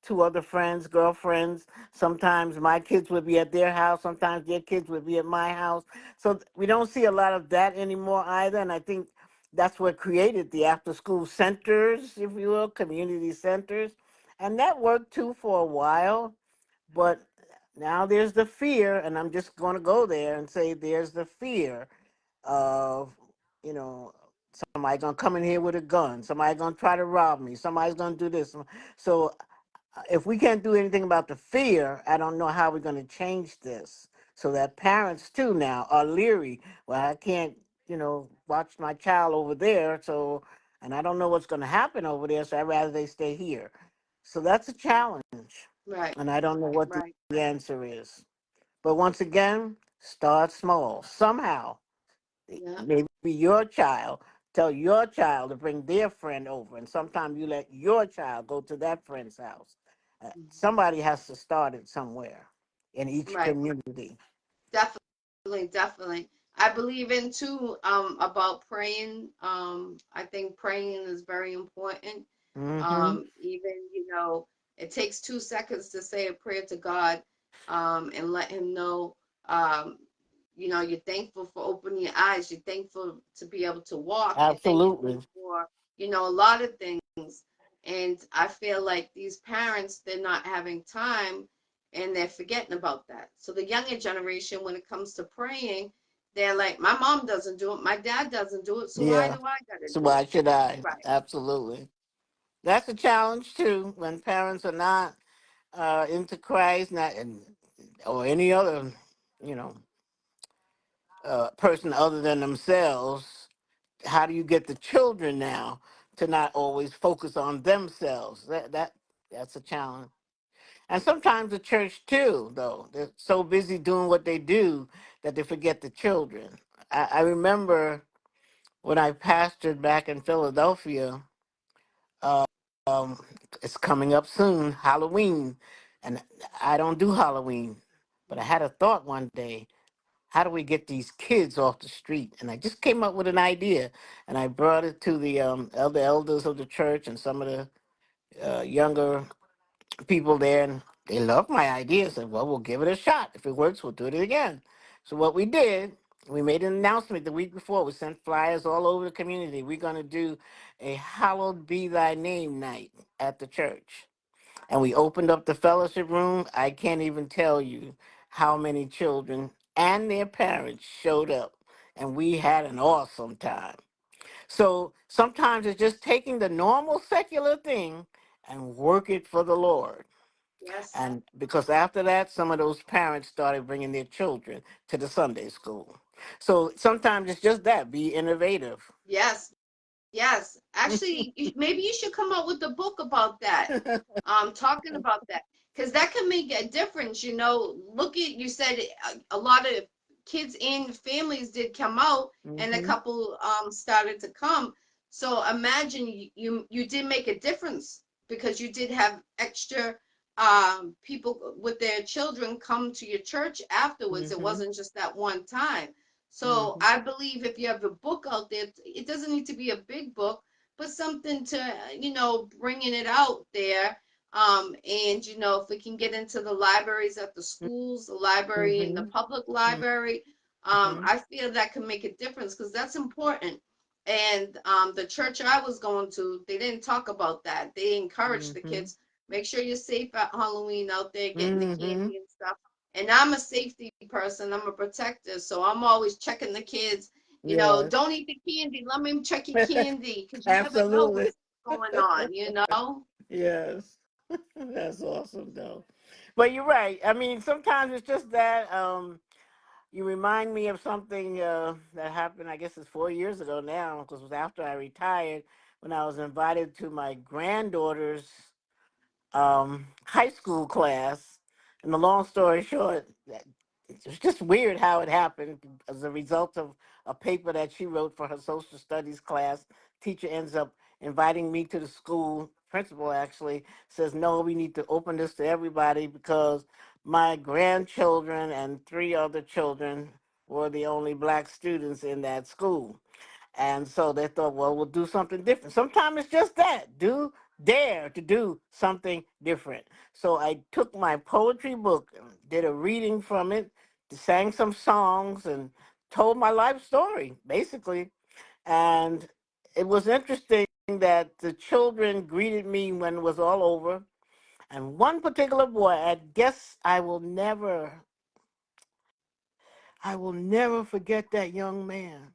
B: two other friends, girlfriends, sometimes my kids would be at their house, sometimes their kids would be at my house. So we don't see a lot of that anymore either. And I think that's what created the after school centers, if you will, community centers. And that worked too for a while. But now there's the fear, and I'm just going to go there and say there's the fear of, you know, somebody gonna come in here with a gun, somebody gonna try to rob me, somebody's gonna do this. So if we can't do anything about the fear, I don't know how we're gonna change this. So that parents too now are leery. Well, I can't, watch my child over there, so and I don't know what's going to happen over there, so I'd rather they stay here. So that's a challenge,
A: Right.
B: and I don't know what the
A: Right.
B: answer is. But once again, start small. Somehow,
A: Yeah.
B: maybe your child, tell your child to bring their friend over, and sometimes you let your child go to that friend's house.
A: Mhm.
B: Somebody has to start it somewhere in each
A: Right.
B: community.
A: Definitely, definitely. I believe in too, about praying. I think praying is very important.
B: Mm-hmm.
A: Even, it takes 2 seconds to say a prayer to God, and let him know, um, you're thankful for opening your eyes. You're thankful to be able to walk. You're
B: Absolutely.
A: thankful for, a lot of things. And I feel like these parents, they're not having time and they're forgetting about that. So the younger generation, when it comes to praying, they're like, my mom doesn't do it, my dad doesn't do it, so why
B: Yeah.
A: do I gotta
B: So
A: do
B: why
A: it?
B: should I?
A: Right.
B: Absolutely. That's a challenge too when parents are not into Christ, not or any other, you know, person other than themselves. How do you get the children now to not always focus on themselves? That's a challenge. And sometimes the church too, though they're so busy doing what they do that they forget the children. I remember when I pastored back in Philadelphia. Uh, um, it's coming up soon, Halloween, and I don't do Halloween, but I had a thought one day. How do we get these kids off the street? And I just came up with an idea, and I brought it to the other elders of the church and some of the younger people there, and they loved my idea. Said, "Well, we'll give it a shot. If it works, we'll do it again." So what we did, we made an announcement the week before. We sent flyers all over the community. We're going to do a Hallowed Be Thy Name night at the church, and we opened up the fellowship room. I can't even tell you how many children and their parents showed up, and we had an awesome time. So sometimes it's just taking the normal secular thing and work it for the Lord.
A: Yes.
B: And because after that, some of those parents started bringing their children to the Sunday school. So sometimes it's just that, be innovative.
A: Yes. Yes, actually, maybe you should come up with a book about that. Talking about that, because that can make a difference. Look at, you said a lot of kids and families did come out, and a
B: Hmm.
A: couple started to come. So imagine you did make a difference because you did have extra people with their children come to your church afterwards. It
B: Hmm.
A: wasn't just that one time. So
B: Hmm.
A: I believe if you have a book out there, it doesn't need to be a big book, but something to, bringing it out there. And if we can get into the libraries at the schools, the library and the
B: Hmm.
A: public library,
B: Hmm.
A: I feel that can make a difference because that's important. And the church I was going to, they didn't talk about that. They encouraged the
B: Hmm.
A: kids, make sure you're safe at Halloween out there getting the
B: Hmm.
A: candy and stuff. And I'm a safety person, I'm a protector, so I'm always checking the kids.
B: Yes.
A: Don't eat the candy. Let me check your candy because you never know
B: Absolutely.
A: what's going on.
B: Yes. That's awesome though. But you're right. I mean, sometimes it's just that you remind me of something that happened, I guess it's 4 years ago now, because it was after I retired when I was invited to my granddaughter's high school class. And the long story short, it was just weird how it happened as a result of a paper that she wrote for her social studies class. Teacher ends up inviting me to the school. Principal actually says, no, we need to open this to everybody because my grandchildren and three other children were the only black students in that school. And so they thought, well, we'll do something different. Sometimes it's just that. Dare to do something different. So I took my poetry book, did a reading from it, sang some songs, and told my life story, basically. And it was interesting that the children greeted me when it was all over. And one particular boy, I guess I will never forget that young man.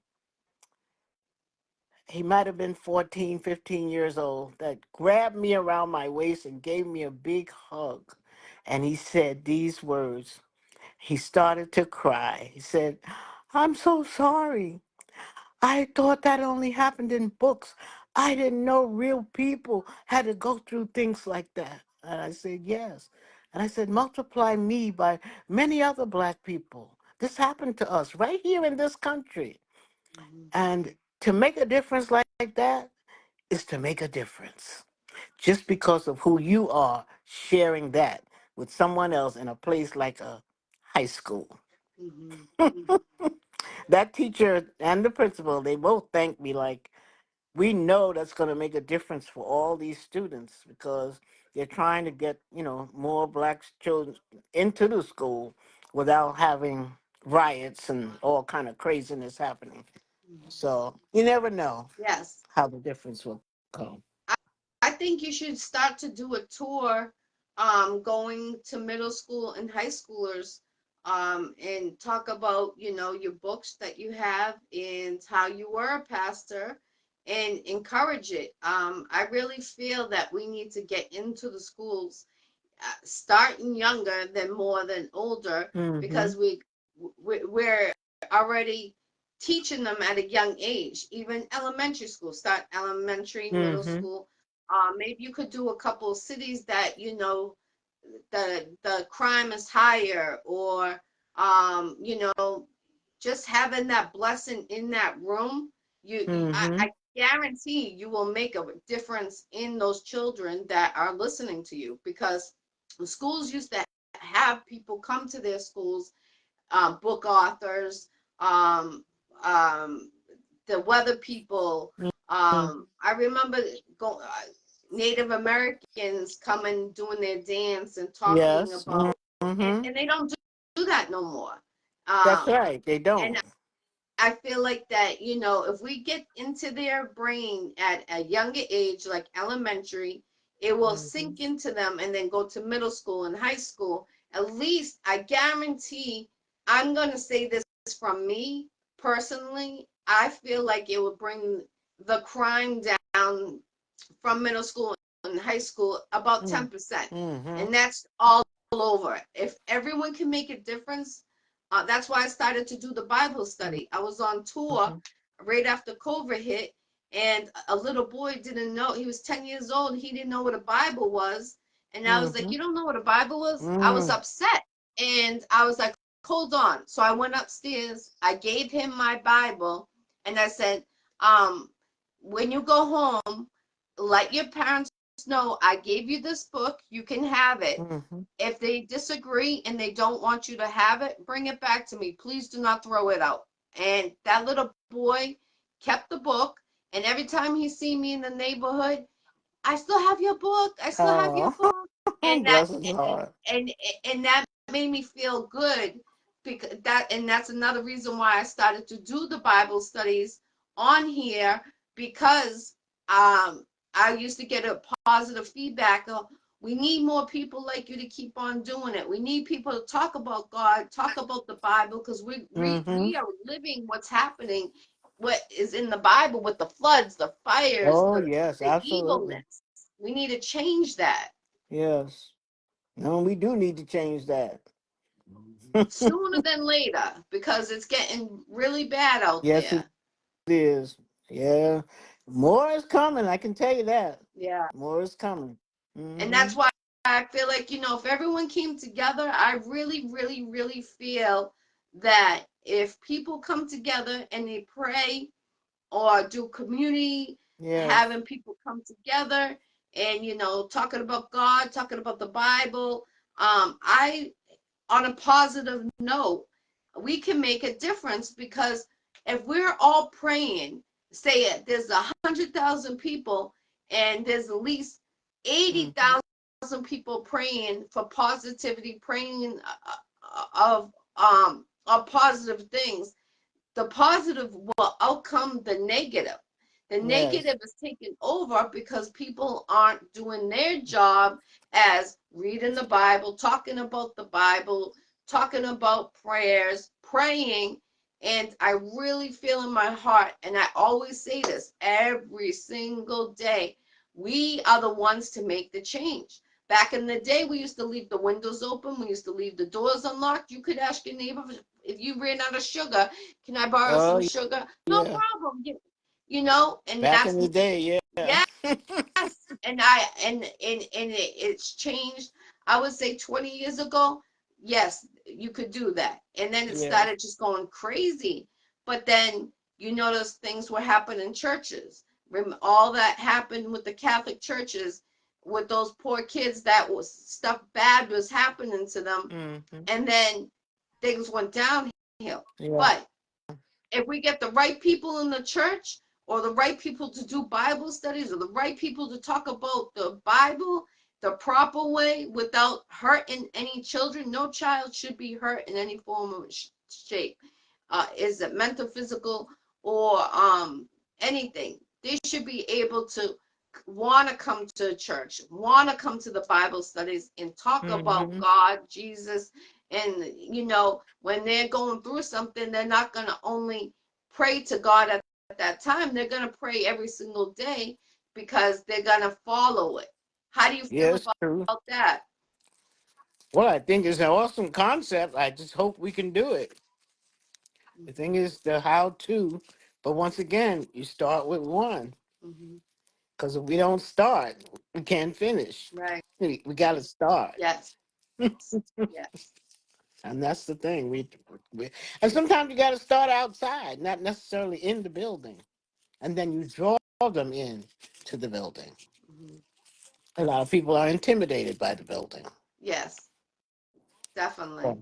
B: He might have been 14, 15 years old, that grabbed me around my waist and gave me a big hug. And he said these words. He started to cry. He said, I'm so sorry. I thought that only happened in books. I didn't know real people had to go through things like that. And I said, yes. And I said, multiply me by many other black people. This happened to us right here in this country.
A: Mhm.
B: And to make a difference like that is to make a difference. Just because of who you are, sharing that with someone else in a place like a high school.
A: Mhm.
B: That teacher and the principal, they both thanked me like, we know that's going to make a difference for all these students because they're trying to get, more black children into the school without having riots and all kind of craziness happening.
A: Mhm.
B: So you never know
A: Yes.
B: how the difference will come.
A: I think you should start to do a tour, going to middle school and high schoolers, and talk about, your books that you have and how you were a pastor and encourage it. I really feel that we need to get into the schools, starting younger than more than older,
B: Mm-hmm.
A: because we're already teaching them at a young age, even elementary school. Start elementary, middle
B: Mm-hmm.
A: school. Maybe you could do a couple of cities that the crime is higher, or just having that blessing in that room.
B: Mm-hmm.
A: I guarantee you will make a difference in those children that are listening to you, because the schools used to have people come to their schools, book authors, um, um, the weather people.
B: Mm-hmm.
A: I remember Native Americans coming, doing their dance and talking
B: Yes.
A: about,
B: Mm-hmm.
A: and they don't do that no more.
B: That's
A: Um,
B: right. They
A: and
B: don't.
A: I feel like that, if we get into their brain at a younger age, like elementary, it will
B: Mm-hmm.
A: sink into them and then go to middle school and high school. At least I guarantee, I'm going to say this from me personally, I feel like it would bring the crime down from middle school and high school about 10%.
B: Mm-hmm.
A: And that's all over. If everyone can make a difference, that's why I started to do the Bible study. I was on tour
B: Mm-hmm.
A: right after COVID hit, and a little boy didn't know. He was 10 years old. He didn't know what a Bible was. And I was like,
B: Mm-hmm.
A: "You don't know what a Bible was?" I was
B: Mm-hmm.
A: upset. And I was like, "Hold on." So I went upstairs. I gave him my Bible, and I said, when you go home, let your parents know I gave you this book. You can have it.
B: Mm-hmm.
A: If they disagree and they don't want you to have it, bring it back to me. Please do not throw it out. And that little boy kept the book. And every time he see me in the neighborhood, I still have your book. I still have your
B: Oh,
A: book. And that
B: bless his heart.
A: and and that made me feel good, because that's another reason why I started to do the Bible studies on here, because I used to get a positive feedback of, we need more people like you to keep on doing it. We need people to talk about God, talk about the Bible, because we we
B: Mm-hmm.
A: we are living what's happening, what is in the Bible, with the floods, the fires,
B: Oh,
A: the
B: yes,
A: the
B: absolutely.
A: evilness. We need to change that
B: Yes. No, we do need to change that.
A: sooner than later, because it's getting really bad out
B: Yes, it
A: there.
B: is. Yeah. More is coming, I can tell you that.
A: Yeah.
B: More is coming.
A: And
B: Mm-hmm.
A: that's why I feel like, if everyone came together, I really, really, really feel that if people come together and they pray or do community,
B: Yes.
A: having people come together and, talking about God, talking about the Bible, I on a positive note, we can make a difference, because if we're all praying, say it, there's 100,000 people, and there's at least eighty
B: Mm-hmm.
A: thousand people praying for positivity, praying of positive things, the positive will outcome the negative. The
B: Yes.
A: negative is taken over because people aren't doing their job as reading the Bible, talking about the Bible, talking about prayers, praying. And I really feel in my heart, and I always say this every single day, we are the ones to make the change. Back in the day, we used to leave the windows open. We used to leave the doors unlocked. You could ask your neighbor if you ran out of sugar, can I borrow some
B: Oh
A: sugar? No
B: yeah.
A: problem. You know, and
B: Back
A: that's
B: in the day, yeah.
A: yeah. Yes, it's changed. I would say 20 years ago, yes, you could do that. And then it
B: Yeah.
A: started just going crazy. But then you notice things were happening in churches. All that happened with the Catholic churches with those poor kids that was stuff bad was happening to them.
B: Mm-hmm.
A: And then things went downhill.
B: Yeah.
A: But if we get the right people in the church or the right people to do Bible studies or the right people to talk about the Bible the proper way without hurting any children, no child should be hurt in any form of shape. Is it mental, physical, or anything? They should be able to want to come to church, want to come to the Bible studies and talk about
B: Mm-hmm.
A: God, Jesus, and when they're going through something, they're not going to only pray to God at that time. They're going to pray every single day because they're going to follow it. How do you feel
B: Yes, true.
A: about that?
B: Well, I think it's an awesome concept. I just hope we can do it. The thing
A: Mm-hmm.
B: is the how to, but once again, you start with one.
A: Mm-hmm.
B: Because if we don't start, we can't finish.
A: Right.
B: We got to start.
A: Yes. Yes.
B: And that's the thing. And sometimes you got to start outside, not necessarily in the building. And then you draw them in to the building.
A: Mm-hmm.
B: A lot of people are intimidated by the building.
A: Yes, definitely.
B: But,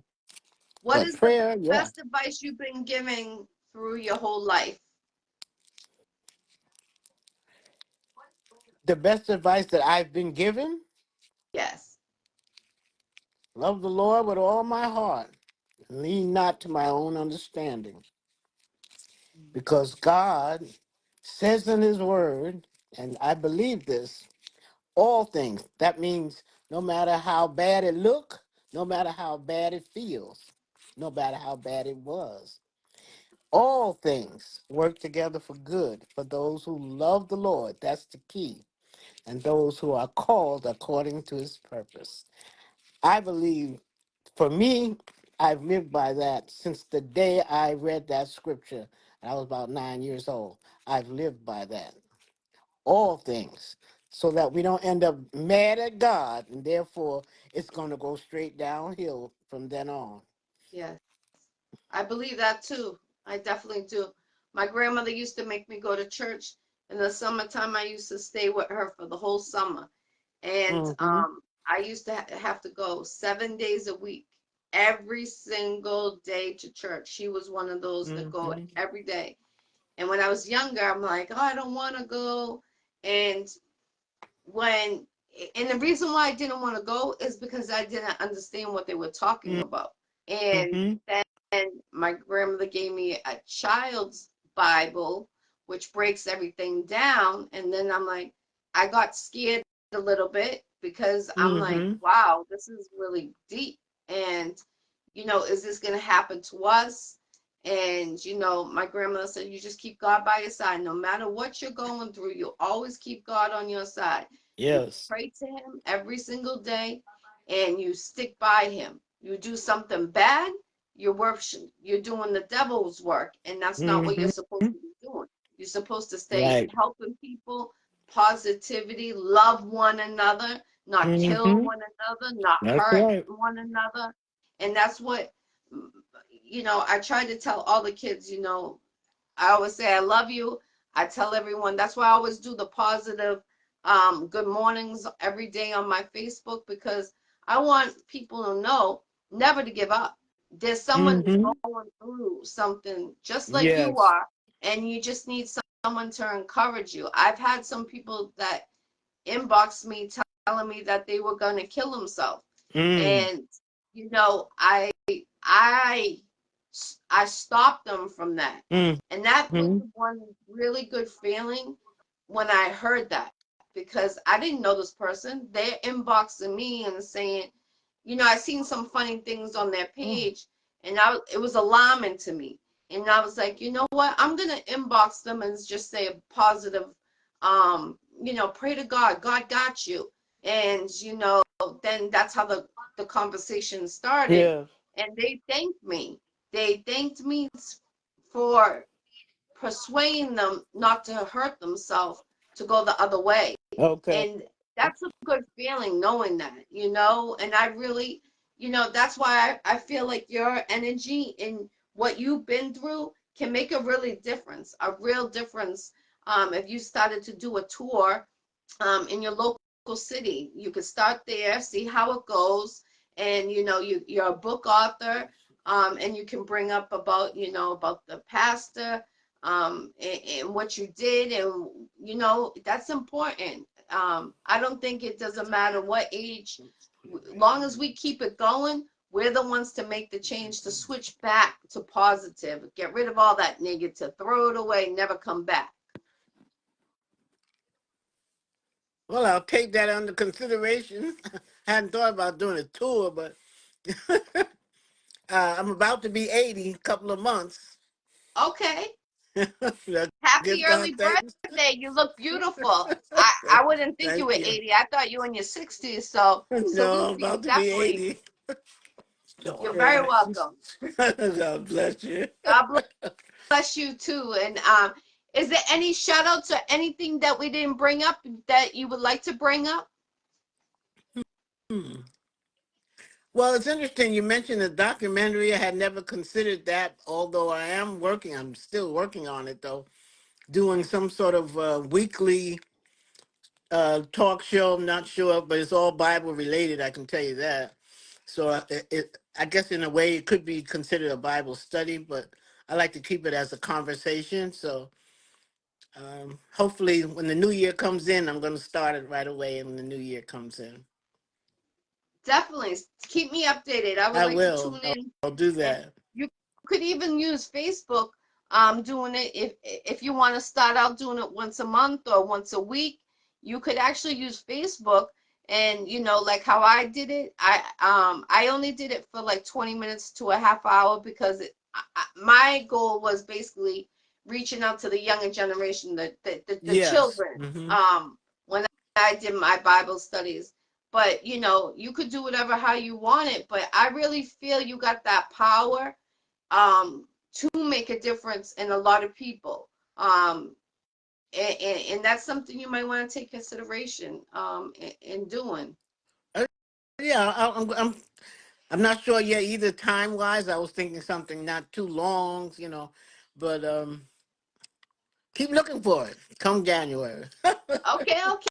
A: What
B: but
A: is the
B: prayer, yeah.
A: best advice you've been giving through your whole life?
B: The best advice that I've been given,
A: Yes.
B: love the Lord with all my heart. Lean not to my own understanding. Because God says in his word, and I believe this, all things. That means no matter how bad it look, no matter how bad it feels, no matter how bad it was, all things work together for good for those who love the Lord. That's the key. And those who are called according to his purpose. I believe, for me, I've lived by that since the day I read that scripture. I was about 9 years old. I've lived by that. All things. So that we don't end up mad at God, and therefore it's going to go straight downhill from then on.
A: Yes. I believe that too. I definitely do. My grandmother used to make me go to church in the summertime. I used to stay with her for the whole summer. And
B: Mm-hmm.
A: I used to have to go 7 days a week, every single day to church. She was one of those that go
B: Mm-hmm.
A: every day. And when I was younger, I'm like, oh, I don't want to go. And when, and the reason why I didn't want to go is because I didn't understand what they were talking about. And
B: Mm-hmm.
A: then my grandmother gave me a child's Bible, which breaks everything down. And then I'm like, I got scared a little bit because I'm like,
B: Mm-hmm.
A: wow, this is really deep. And, is this going to happen to us? And, my grandmother said, you just keep God by your side. No matter what you're going through, you always keep God on your side. You
B: Yes.
A: pray to him every single day and you stick by him. You do something bad, you're doing the devil's work, and that's not what you're
B: Mm-hmm.
A: supposed to be doing. You're supposed to stay
B: Right.
A: helping people, positivity, love one another, not kill
B: Mm-hmm.
A: one another, not
B: That's
A: hurt
B: right.
A: one another. And that's what I try to tell all the kids, I always say I love you. I tell everyone that's why I always do the positive good mornings every day on my Facebook because I want people to know never to give up. There's someone
B: Mm-hmm.
A: going through something just like you
B: Yes.
A: are, and you just need someone to encourage you. I've had some people that inboxed me telling me that they were going to kill themselves.
B: Mm.
A: And I I stopped them from that. And that was
B: Mm-hmm.
A: one really good feeling when I heard that because I didn't know this person. They're inboxing me and saying, I seen some funny things on their
B: Oh.
A: page and it was alarming to me. And I was like, you know what? I'm gonna inbox them and just say a positive, pray to God. God got you. And then that's how the conversation started.
B: Yeah.
A: And they thanked me. They thanked me for persuading them not to hurt themselves, to go the other way.
B: Okay.
A: And that's a good feeling knowing that. And I really, that's why I feel like your energy and what you've been through can make a really difference, a real difference. If you started to do a tour in your local city. You could start there, see how it goes, and you're a book author, and you can bring up about the pastor, and what you did, and that's important. I don't think it doesn't matter what age, long as we keep it going. We're the ones to make the change, to switch back to positive, get rid of all that negative, throw it away, never come back.
B: Well, I'll take that under consideration. Hadn't thought about doing a tour, but I'm about to be 80 in a couple of months.
A: Okay.
B: I give
A: Happy
B: God
A: early
B: thanks.
A: birthday. You look beautiful. I wouldn't think you
B: Thank
A: were
B: you.
A: 80. I thought you were in your 60s. So
B: No,
A: salute
B: I'm
A: to you.
B: about to be
A: Definitely.
B: 80.
A: You're
B: All
A: very
B: right.
A: welcome.
B: God bless you.
A: God bless you too. And is there any shout outs or anything that we didn't bring up that you would like to bring up?
B: Hmm. Well, it's interesting. You mentioned the documentary. I had never considered that, although I'm still working on it, though, doing some sort of weekly talk show. I'm not sure, but it's all Bible related. I can tell you that. So I guess in a way it could be considered a Bible study, but I like to keep it as a conversation. So hopefully, when the new year comes in, I'm going to start it right away. When the new year comes in,
A: Definitely keep me updated. I would
B: I
A: like to
B: will.
A: tune in.
B: I'll do
A: And
B: that.
A: you could even use Facebook, doing it. If you want to start out doing it once a month or once a week, you could actually use Facebook. And like how I did it, I only did it for like 20 minutes to a half hour, because my goal was basically reaching out to the younger generation, the
B: Yes.
A: children,
B: Hmm.
A: when I did my Bible studies. But you could do whatever how you want it, but I really feel you got that power, to make a difference in a lot of people. And that's something you might want to take consideration in doing.
B: Yeah, I'm not sure yet either time wise. I was thinking something not too long, but keep looking for it. Come January.
A: Okay, okay.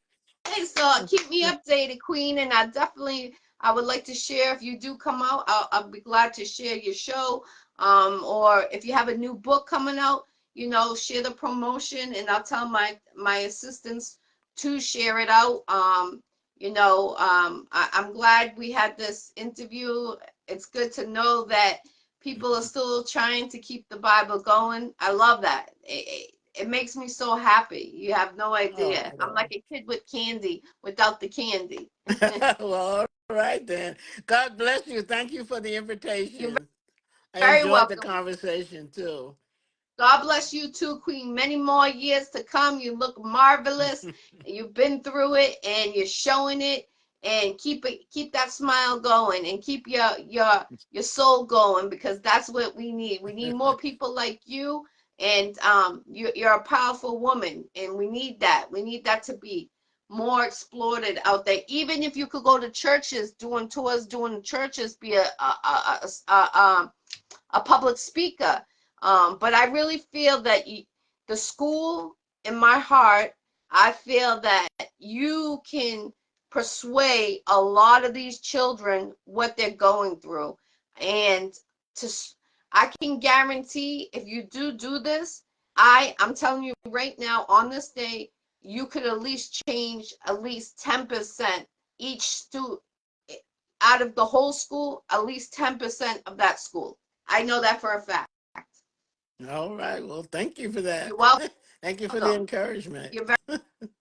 A: So keep me updated, Queen, and I would like to share if you do come out. I'll be glad to share your show. Or if you have a new book coming out, share the promotion, and I'll tell my assistants to share it out. I'm glad we had this interview. It's good to know that people are still trying to keep the Bible going. I love that. It makes me so happy. You have no
B: Oh,
A: idea. I'm
B: well.
A: like a kid with candy without the candy.
B: Well, all right then. God bless you. Thank you for the
A: You're
B: invitation. I
A: very
B: enjoyed the
A: welcome.
B: conversation too.
A: God bless you too, Queen. Many more years to come. You look marvelous. You've been through it and you're showing it. And keep that smile going, and keep your soul going, because that's what we need. We need more people like you. And you're a powerful woman, and we need that. We need that to be more exploited out there. Even if you could go to churches, doing tours, doing churches, be a public speaker. But I really feel that the school, in my heart, I feel that you can persuade a lot of these children what they're going through. And to, I can guarantee if you do this, I'm telling you right now, on this day, you could at least change at least 10% each student out of the whole school, at least 10% of that school. I know that for a fact.
B: All right. Well, thank you for that.
A: You're welcome.
B: Thank you for the encouragement.
A: You're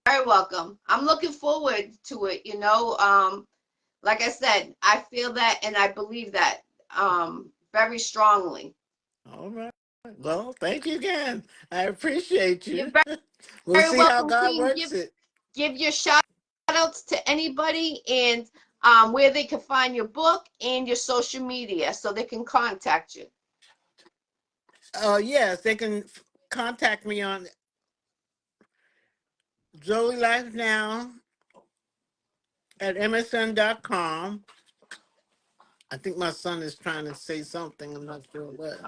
A: very welcome. I'm looking forward to it. Like I said, I feel that and I believe that very strongly.
B: All right. Well, thank you again. I appreciate
A: You're
B: you. We'll
A: very
B: see how
A: welcome,
B: God
A: Queen.
B: works it.
A: Give your shout outs to anybody and where they can find your book and your social media so they can contact you.
B: Yes, they can contact me on Zoe Life Now at msn.com. I think my son is trying to say something. I'm not sure what.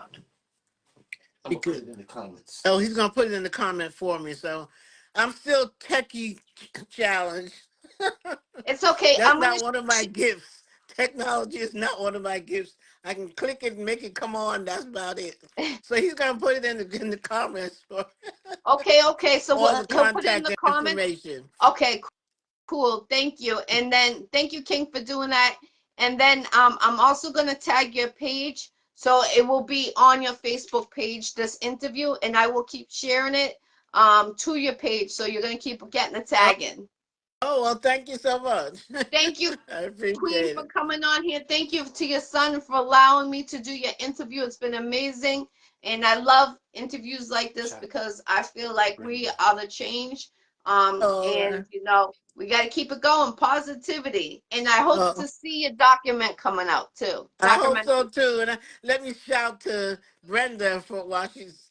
B: I'm gonna put it in the comments. Oh, he's gonna put it in the comment for me. So I'm still techie challenged.
A: It's okay.
B: That's
A: I'm gonna
B: not one of my gifts. Technology is not one of my gifts. I can click it and make it come on. That's about it. So he's gonna put it in the comments for
A: okay. So
B: all the
A: he'll put it in
B: contact
A: the comments.
B: information.
A: Okay, cool. Thank you. And then thank you, King, for doing that. And then I'm also gonna tag your page. So it will be on your Facebook page, this interview, and I will keep sharing it to your page. So you're gonna keep getting the tagging.
B: Oh well, thank you so much.
A: Thank you,
B: I
A: Queen,
B: appreciate
A: for
B: it.
A: coming on here. Thank you to your son for allowing me to do your interview. It's been amazing. And I love interviews like this because I feel like we are the change.
B: All
A: And
B: right.
A: we got to keep it going. Positivity. And I hope
B: Oh,
A: to see a document coming out too.
B: I hope so
A: Documentary.
B: too. And let me shout to Brenda for while she's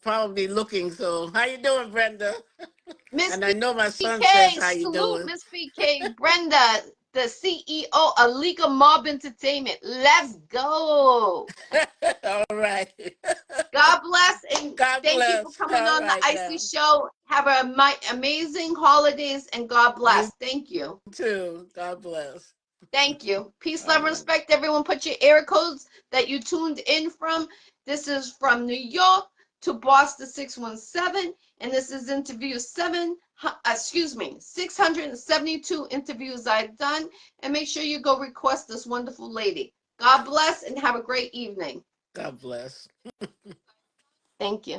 B: probably looking. So, how you doing, Brenda?
A: Miss
B: And I know my son says
A: BK,
B: how you
A: salute
B: doing.
A: Miss BK. Brenda, the CEO of Legal Mob Entertainment. Let's go.
B: All right.
A: God bless and
B: God
A: thank you for
B: bless.
A: coming
B: All
A: on the
B: right
A: Iccy
B: now.
A: Show. Have amazing holidays and God
B: You
A: bless. Thank you.
B: too. God bless.
A: Thank you. Peace,
B: All
A: love, and
B: right.
A: respect. Everyone, put your area codes that you tuned in from. This is from New York to Boston 617, and this is interview 672 interviews I've done. And make sure you go request this wonderful lady. God bless and have a great evening.
B: God bless.
A: Thank you.